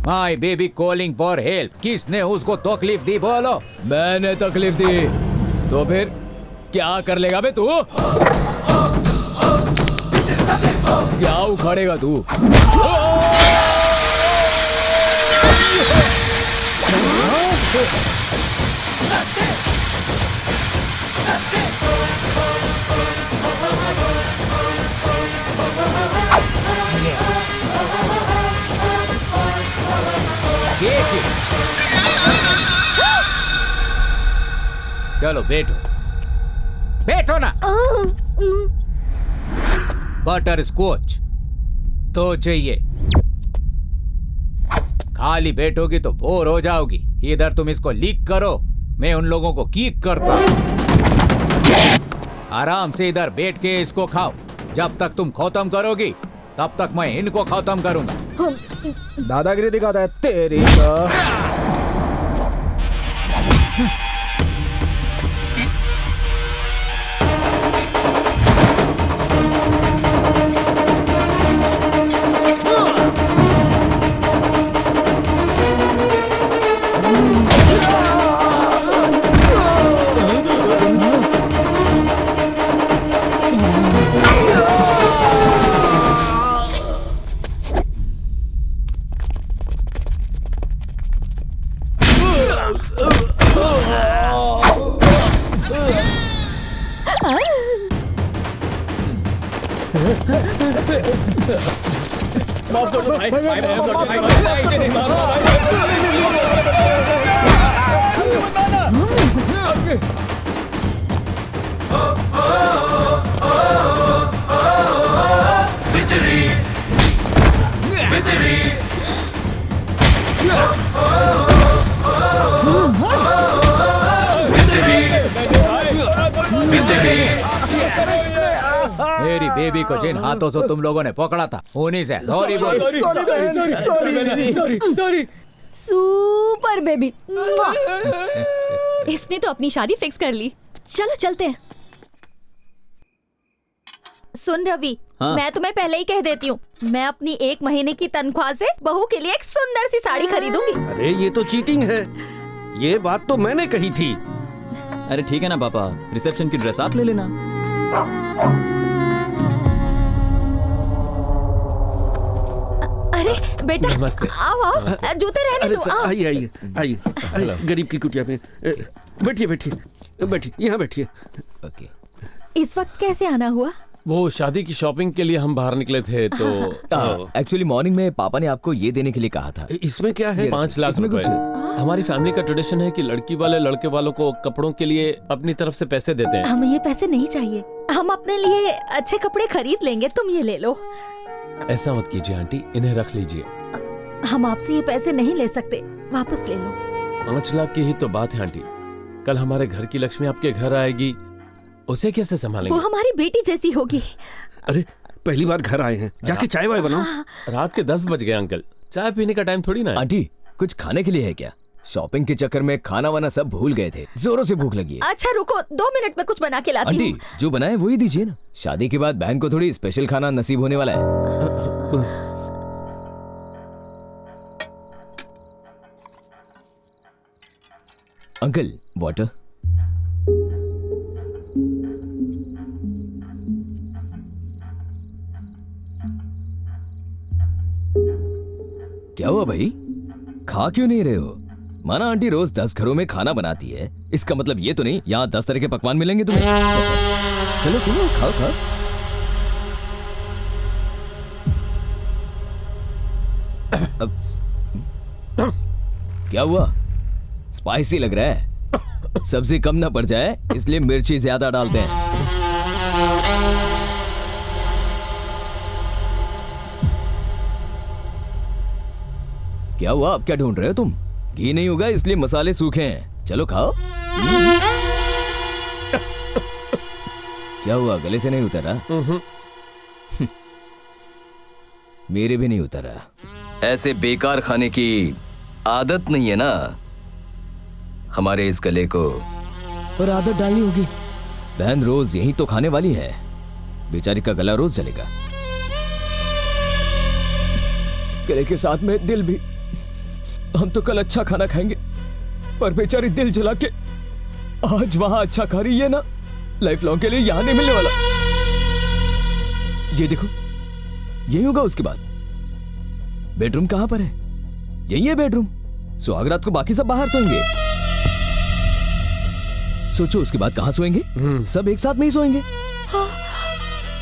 My baby calling for help. किसने उसको तकलीफ दी बोलो? मैंने तकलीफ दी तो फिर क्या कर लेगा बे तू? क्या उखाड़ेगा तू? चलो बैठो, बैठो ना। बटर स्कॉच तो चाहिए। खाली बैठोगी तो बोर हो जाओगी। इधर तुम इसको लीक करो, मैं उन लोगों को कीक करता। आराम से इधर बैठ के इसको खाओ। जब तक तुम खत्म करोगी तब तक मैं इनको खत्म करूंगा। दादागिरी दिखाता है तेरी। मेरी बेबी को जिन हाथों से तुम लोगों ने पकड़ा था उन्हीं से सॉरी बोलो। सॉरी। Super baby. इसने तो अपनी शादी फिक्स कर ली। चलो चलते हैं। सुन रवि, हाँ? मैं तुम्हें पहले ही कह देती हूँ, मैं अपनी 1 महीने की तनख्वाह से बहू के लिए एक सुंदर सी साड़ी खरीदूंगी। अरे ये तो चीटिंग है, ये बात तो मैंने कही थी। अरे ठीक है ना पापा, रिसेप्शन की ड्रेस आप ले लेना। अरे बेटा, नमस्ते। आओ आओ, जूते रहने अरे दो। सर, आओ। आइए आइए आइए आइए, गरीब की कुटिया में बैठिए बैठिए बैठिए, यहाँ बैठिए। इस वक्त कैसे आना हुआ? वो शादी की शॉपिंग के लिए हम बाहर निकले थे तो एक्चुअली मॉर्निंग में पापा ने आपको ये देने के लिए कहा था। इसमें क्या है? 5 लाख इसमें रुपए। कुछ हमारी फैमिली का ट्रेडिशन है कि लड़की वाले लड़के वालों को कपड़ों के लिए अपनी तरफ से पैसे देते हैं। हमें ये पैसे नहीं चाहिए, हम अपने लिए अच्छे कपड़े खरीद लेंगे, तुम ये ले लो। ऐसा मत कीजिए आंटी, इन्हें रख लीजिए। हम आपसे ये पैसे नहीं ले सकते, वापस ले लो। 5 लाख की ही तो बात है आंटी। कल हमारे घर की लक्ष्मी आपके घर आएगी, उसे कैसे वो संभालेंगे? हमारी बेटी जैसी होगी। अरे पहली बार घर आए हैं, जाके चाय वाय बनाओ। रात के 10 बज गए अंकल, चाय पीने का टाइम थोड़ी ना है। आंटी कुछ खाने के लिए है क्या? शॉपिंग के चक्कर में खाना वाना सब भूल गए थे, जोरों से भूख लगी है। अच्छा रुको, 2 मिनट में कुछ बना के लाती आंटी हूँ। जो बनाए वही दीजिए ना, शादी के बाद बहन को थोड़ी स्पेशल खाना नसीब होने वाला है। Uncle water. क्या हुआ भाई, खा क्यों नहीं रहे हो? माना आंटी रोज 10 घरों में खाना बनाती है, इसका मतलब ये तो नहीं यहाँ 10 तरह के पकवान मिलेंगे तुम्हें। चलो चलो खाओ खाओ। क्या हुआ, स्पाइसी लग रहा है? सब्जी कम ना पड़ जाए इसलिए मिर्ची ज्यादा डालते हैं। क्या हुआ, अब क्या ढूंढ रहे हो तुम? घी नहीं होगा इसलिए मसाले सूखे हैं, चलो खाओ। क्या हुआ, गले से नहीं उतरा? मेरे भी नहीं उतरा। ऐसे बेकार खाने की आदत नहीं है ना हमारे इस गले को, पर आदत डालनी होगी। बहन रोज यही तो खाने वाली है, बेचारी का गला रोज जलेगा। गले के साथ में दिल भी। हम तो कल अच्छा खाना खाएंगे, पर बेचारी दिल जला के आज वहां अच्छा खा रही है ना, लाइफ लॉन्ग के लिए यहां नहीं मिलने वाला। ये देखो, यही होगा उसके बाद। बेडरूम कहां पर है? यही है बेडरूम। सुहागरात को बाकी सब बाहर सोएंगे। सोचो उसके बाद कहां सोएंगे? सब एक साथ में ही सोएंगे।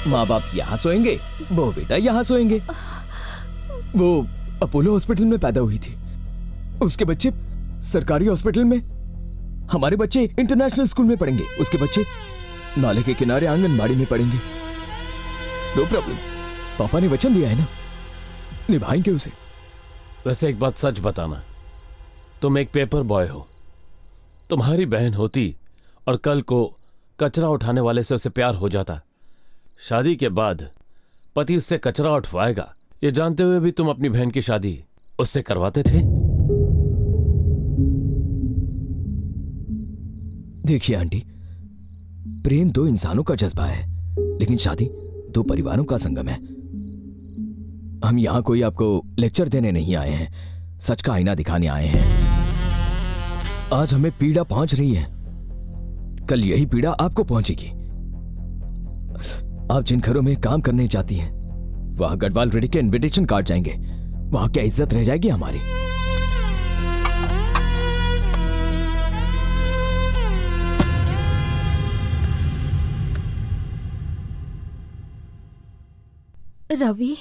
माँ बाप यहां सोएंगे, बहू बेटा यहां सोएंगे। वो अपोलो हॉस्पिटल में पैदा हुई थी, उसके बच्चे सरकारी हॉस्पिटल में। हमारे बच्चे इंटरनेशनल स्कूल में पढ़ेंगे, उसके बच्चे नाले के किनारे आंगनबाड़ी में पढ़ेंगे। नो प्रॉब्लम, पापा ने वचन दिया है ना, निभाएंगे उसे। वैसे एक बात सच बताना, तुम एक पेपर बॉय हो। तुम्हारी बहन होती और कल को कचरा उठाने वाले से उसे प्यार हो जाता, शादी के बाद पति उससे कचरा उठवाएगा, ये जानते हुए भी तुम अपनी बहन की शादी उससे करवाते थे। देखिए आंटी, प्रेम 2 इंसानों का जज्बा है, लेकिन शादी 2 परिवारों का संगम है। हम यहां कोई आपको लेक्चर देने नहीं आए हैं, सच का आईना दिखाने आए हैं। आज हमें पीड़ा पहुंच रही है, कल यही पीड़ा आपको पहुंचेगी। आप जिन घरों में काम करने जाती हैं, वहां गढ़वाल रेड्डी के इनविटेशन कार्ड जाएंगे, वहां क्या इज्जत रह जाएगी हमारी? रवि,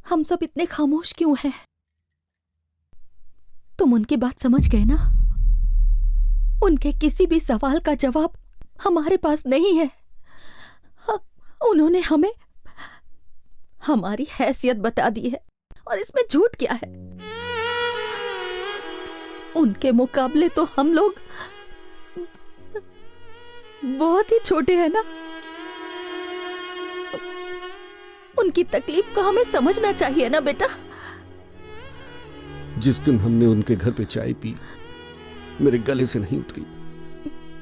हम सब इतने खामोश क्यों हैं? तुम उनकी बात समझ गए ना? उनके किसी भी सवाल का जवाब हमारे पास नहीं है। उन्होंने हमें हमारी हैसियत बता दी है, और इसमें झूठ क्या है? उनके मुकाबले तो हम लोग बहुत ही छोटे हैं ना। उनकी तकलीफ को हमें समझना चाहिए ना बेटा। जिस दिन हमने उनके घर पे चाय पी, मेरे गले से नहीं उतरी।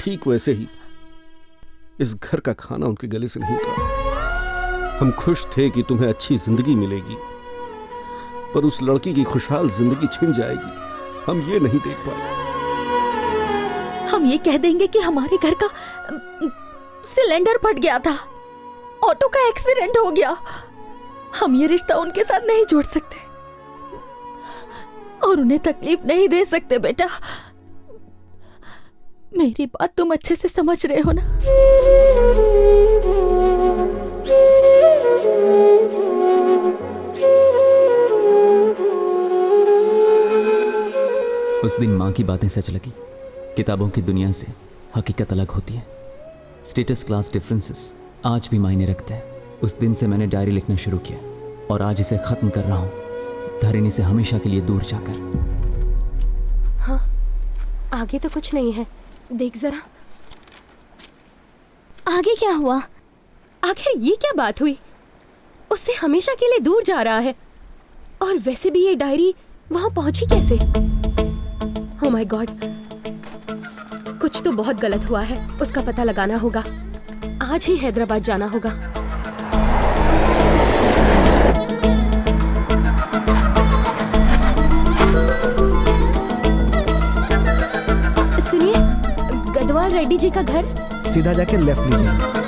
ठीक वैसे ही इस घर का खाना उनके गले से नहीं उतरा। हम खुश थे कि तुम्हें अच्छी जिंदगी मिलेगी, पर उस लड़की की खुशहाल जिंदगी छिन जाएगी, हम ये नहीं देख पाए। हम ये कह देंगे कि हमारे घर का सिलेंडर फट गया था, ऑटो का एक्सीडेंट हो गया। हम ये रिश्ता उनके साथ नहीं जोड़ सकते और उन्हें तकलीफ नहीं दे सकते। बेटा, मेरी बात तुम अच्छे से समझ रहे हो ना? उस दिन माँ की बातें सच लगी। किताबों की दुनिया से हकीकत अलग होती है। स्टेटस क्लास डिफरेंसेस आज भी मायने रखते हैं। उस दिन से मैंने डायरी लिखना शुरू किया और आज इसे खत्म कर रहा हूँ, धरणी से हमेशा के लिए दूर जाकर। हाँ, आगे तो कुछ नहीं है, देख जरा। आगे क्या हुआ? आखिर ये क्या बात हुई? उससे हमेशा के लिए दूर जा रहा है, और वैसे भी ये डायरी वहां पहुंची कैसे? ओह माय गॉड, कुछ तो बहुत गलत हुआ है। उसका पता लगाना होगा। आज ही हैदराबाद जाना होगा। सुनिए, गदवाल रेड्डी जी का घर सीधा जाके लेफ्ट लीजिए।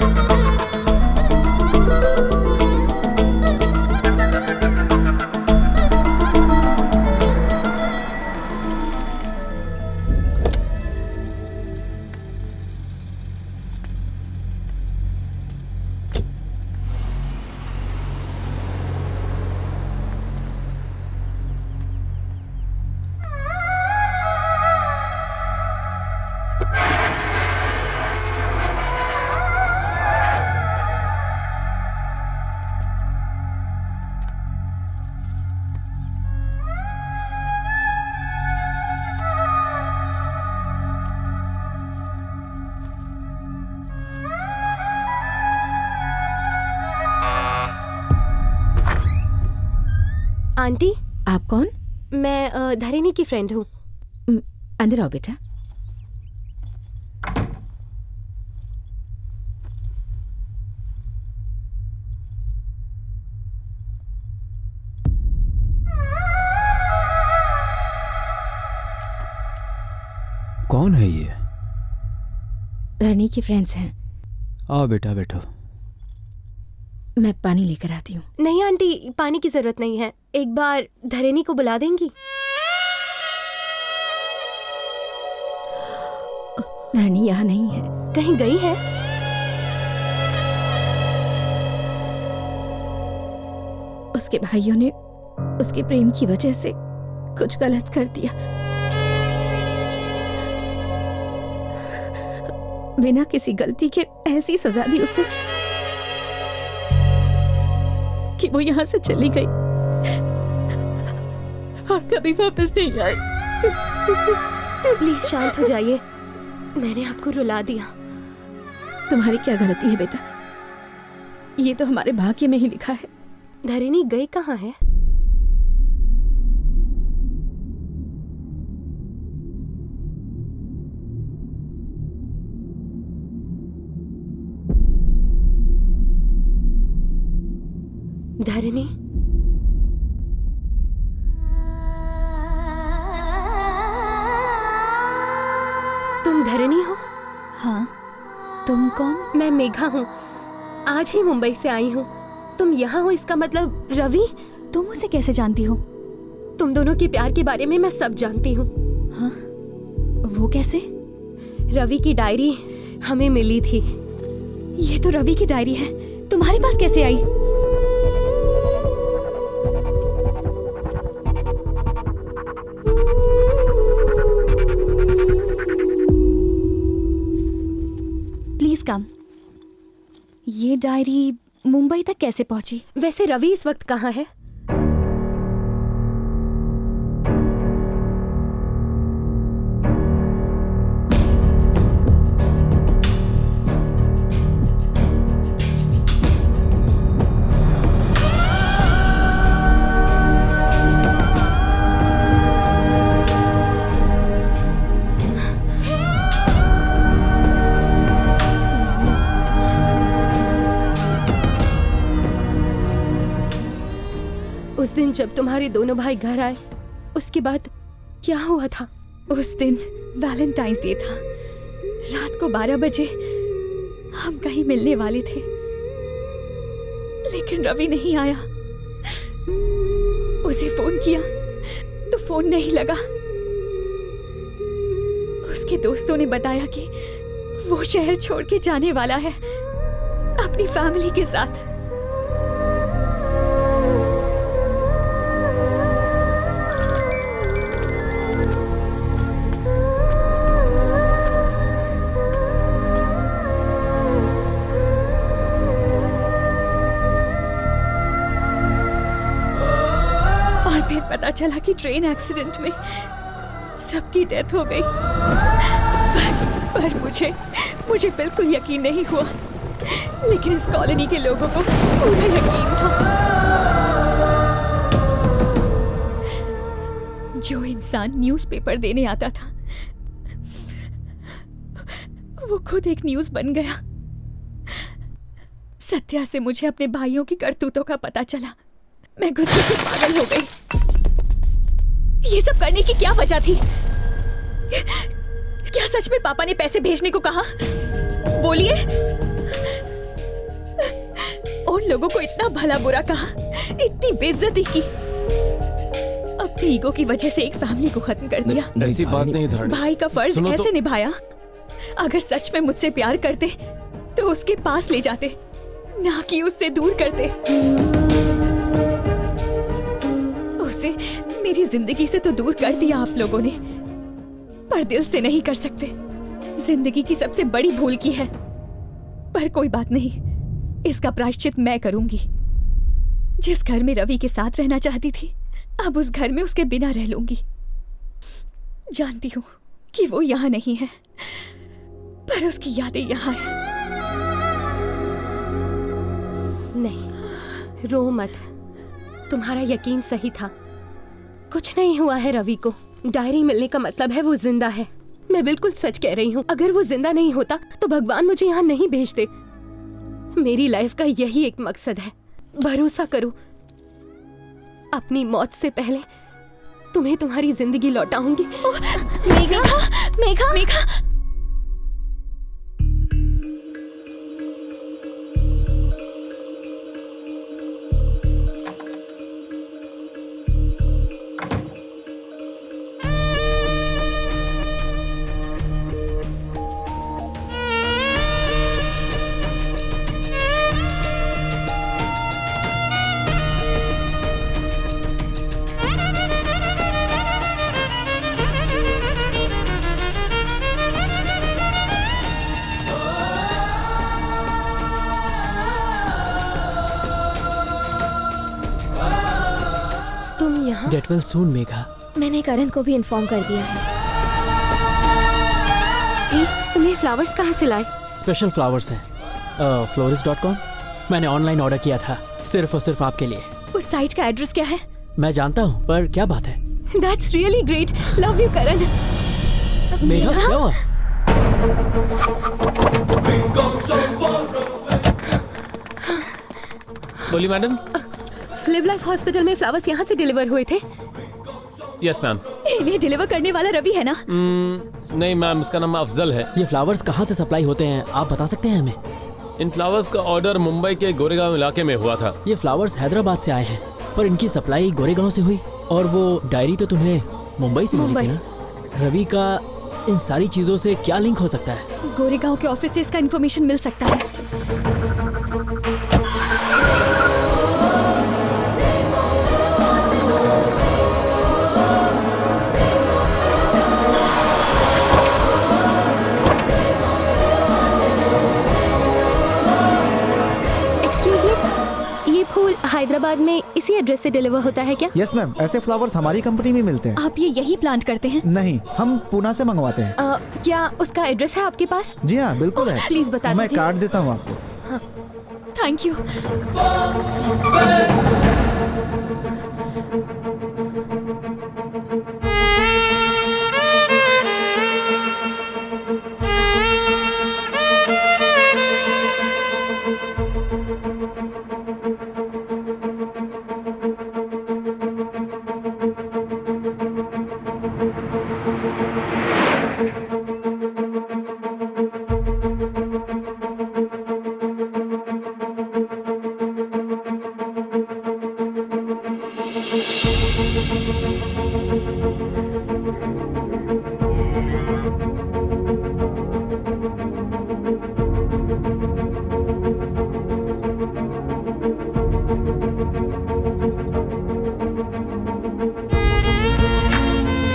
आंटी, आप कौन? मैं धरणी की फ्रेंड हूँ। अंदर आओ बेटा। कौन है ये? धरणी की फ्रेंड्स हैं। आओ बेटा, बैठो। मैं पानी लेकर आती हूँ। नहीं आंटी, पानी की जरूरत नहीं है। एक बार धरणी को बुला देंगी? धरणी यहाँ नहीं है। कहीं गई है? उसके भाइयों ने उसके प्रेम की वजह से कुछ गलत कर दिया। बिना किसी गलती के ऐसी सजा दी उसे कि वो यहाँ से चली गई और कभी वापस नहीं आई। प्लीज शांत हो जाइए, मैंने आपको रुला दिया। तुम्हारी क्या गलती है बेटा? ये तो हमारे भाग्य में ही लिखा है। धरणी गई कहाँ है? धरणी, तुम धरणी हो? हाँ, तुम कौन? मैं मेघा हूँ, आज ही मुंबई से आई हूँ। तुम यहाँ हो इसका मतलब रवि? तुम उसे कैसे जानती हो? तुम दोनों के प्यार के बारे में मैं सब जानती हूँ। हाँ, वो कैसे? रवि की डायरी हमें मिली थी। ये तो रवि की डायरी है, तुम्हारे पास कैसे आई? Please come. ये डायरी मुंबई तक कैसे पहुंची? वैसे रवि इस वक्त कहाँ है? उस दिन जब तुम्हारे दोनों भाई घर आए, उसके बाद क्या हुआ था? उस दिन वैलेंटाइंस डे था। रात को 12 बजे हम कहीं मिलने वाले थे, लेकिन रवि नहीं आया। उसे फोन किया तो फोन नहीं लगा। उसके दोस्तों ने बताया कि वो शहर छोड़ के जाने वाला है अपनी फैमिली के साथ। फिर पता चला कि ट्रेन एक्सीडेंट में सबकी डेथ हो गई। पर मुझे बिल्कुल यकीन नहीं हुआ, लेकिन इस कॉलोनी के लोगों को पूरा यकीन था। जो इंसान न्यूज़पेपर देने आता था, वो खुद एक न्यूज़ बन गया। सत्या से मुझे अपने भाइयों की करतूतों का पता चला। मैं गुस्से से पागल हो गई। ये सब करने की क्या वजह थी? क्या सच में पापा ने पैसे भेजने को कहा? बोलिए। उन लोगों को इतना भला बुरा कहा, इतनी बेइज्जती की, अपनी ईगो की वजह से एक फैमिली को खत्म कर दिया। ऐसी बात नहीं धारणी। भाई का फर्ज ऐसे निभाया। अगर सच में मुझसे प्यार करते तो उसके पास ले जाते, ना कि उससे दूर करते। उसे मेरी जिंदगी से तो दूर कर दिया आप लोगों ने, पर दिल से नहीं कर सकते। जिंदगी की सबसे बड़ी भूल की है। पर कोई बात नहीं, इसका प्रायश्चित मैं करूंगी। जिस घर में रवि के साथ रहना चाहती थी, अब उस घर में उसके बिना रह लूंगी। जानती हूँ कि वो यहाँ नहीं है, पर उसकी यादें यहाँ हैं। नहीं, रो मत। तुम्हारा यकीन सही था। कुछ नहीं हुआ है रवि को। डायरी मिलने का मतलब है वो जिंदा है। मैं बिल्कुल सच कह रही हूँ। अगर वो जिंदा नहीं होता तो भगवान मुझे यहाँ नहीं भेजते। मेरी लाइफ का यही एक मकसद है। भरोसा करो, अपनी मौत से पहले तुम्हें तुम्हारी जिंदगी लौटाऊंगी। Megha, Megha, Megha. Get well soon, Megha. मैंने करण को भी इन्फॉर्म कर दिया है। तुम्हें फ्लावर्स कहाँ से लाए? स्पेशल फ्लावर्स हैं, florist.com। मैंने ऑनलाइन ऑर्डर किया था, सिर्फ और सिर्फ आपके लिए। उस साइट का एड्रेस क्या है? मैं जानता हूँ, पर क्या बात है? That's really great. Love you, करण। मेघा, क्या हुआ? बोली मैडम। लिव लाइफ हॉस्पिटल में फ्लावर्स यहाँ से डिलीवर हुए थे। Yes ma'am. इन्हें डिलीवर करने वाला रवि है ना? नहीं मैम, इसका नाम अफजल है। ये फ्लावर्स कहाँ से सप्लाई होते हैं, आप बता सकते हैं हमें? इन फ्लावर्स का ऑर्डर मुंबई के गोरेगांव इलाके में हुआ था। ये फ्लावर्स हैदराबाद से आए हैं, पर इनकी सप्लाई गोरेगांव से हुई। और वो डायरी तो तुम्हें मुंबई से मिली थी ना? रवि का इन सारी चीजों से क्या लिंक हो सकता है? गोरेगांव के ऑफिस से इसका इन्फॉर्मेशन मिल सकता है। हैदराबाद में इसी एड्रेस से डिलीवर होता है क्या? यस मैम, ऐसे फ्लावर्स हमारी कंपनी में मिलते हैं। आप ये यही प्लांट करते हैं? नहीं, हम पुणे से मंगवाते हैं। क्या उसका एड्रेस है आपके पास? जी हाँ, बिल्कुल है। प्लीज बता मैं दीजिए। कार्ड देता हूँ आपको। Thank you.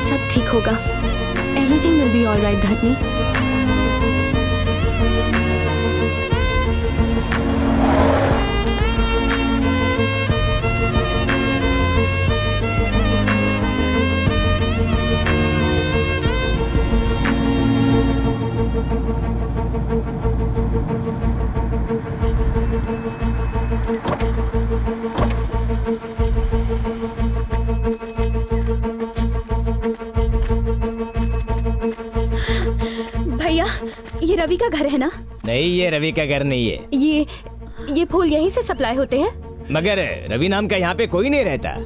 सब ठीक होगा। एवरीथिंग विल बी ऑलराइट धरनी। भैया, ये रवि का घर है ना? नहीं, ये रवि का घर नहीं है। ये फूल यहीं से सप्लाई होते हैं? मगर रवि नाम का यहाँ पे कोई नहीं रहता।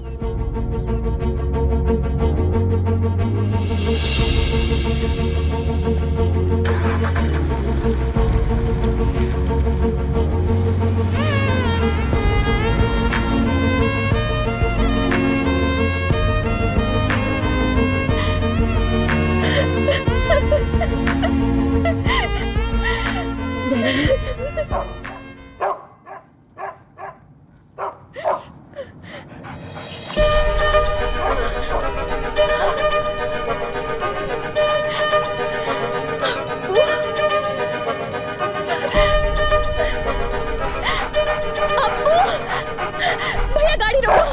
भैया गाड़ी रोको।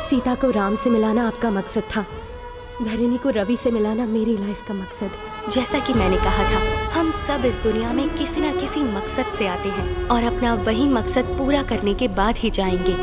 सीता को राम से मिलाना आपका मकसद था, धरणी को रवि से मिलाना मेरी लाइफ का मकसद। जैसा कि मैंने कहा था, हम सब इस दुनिया में किसी न किसी मकसद से आते हैं और अपना वही मकसद पूरा करने के बाद ही जाएंगे।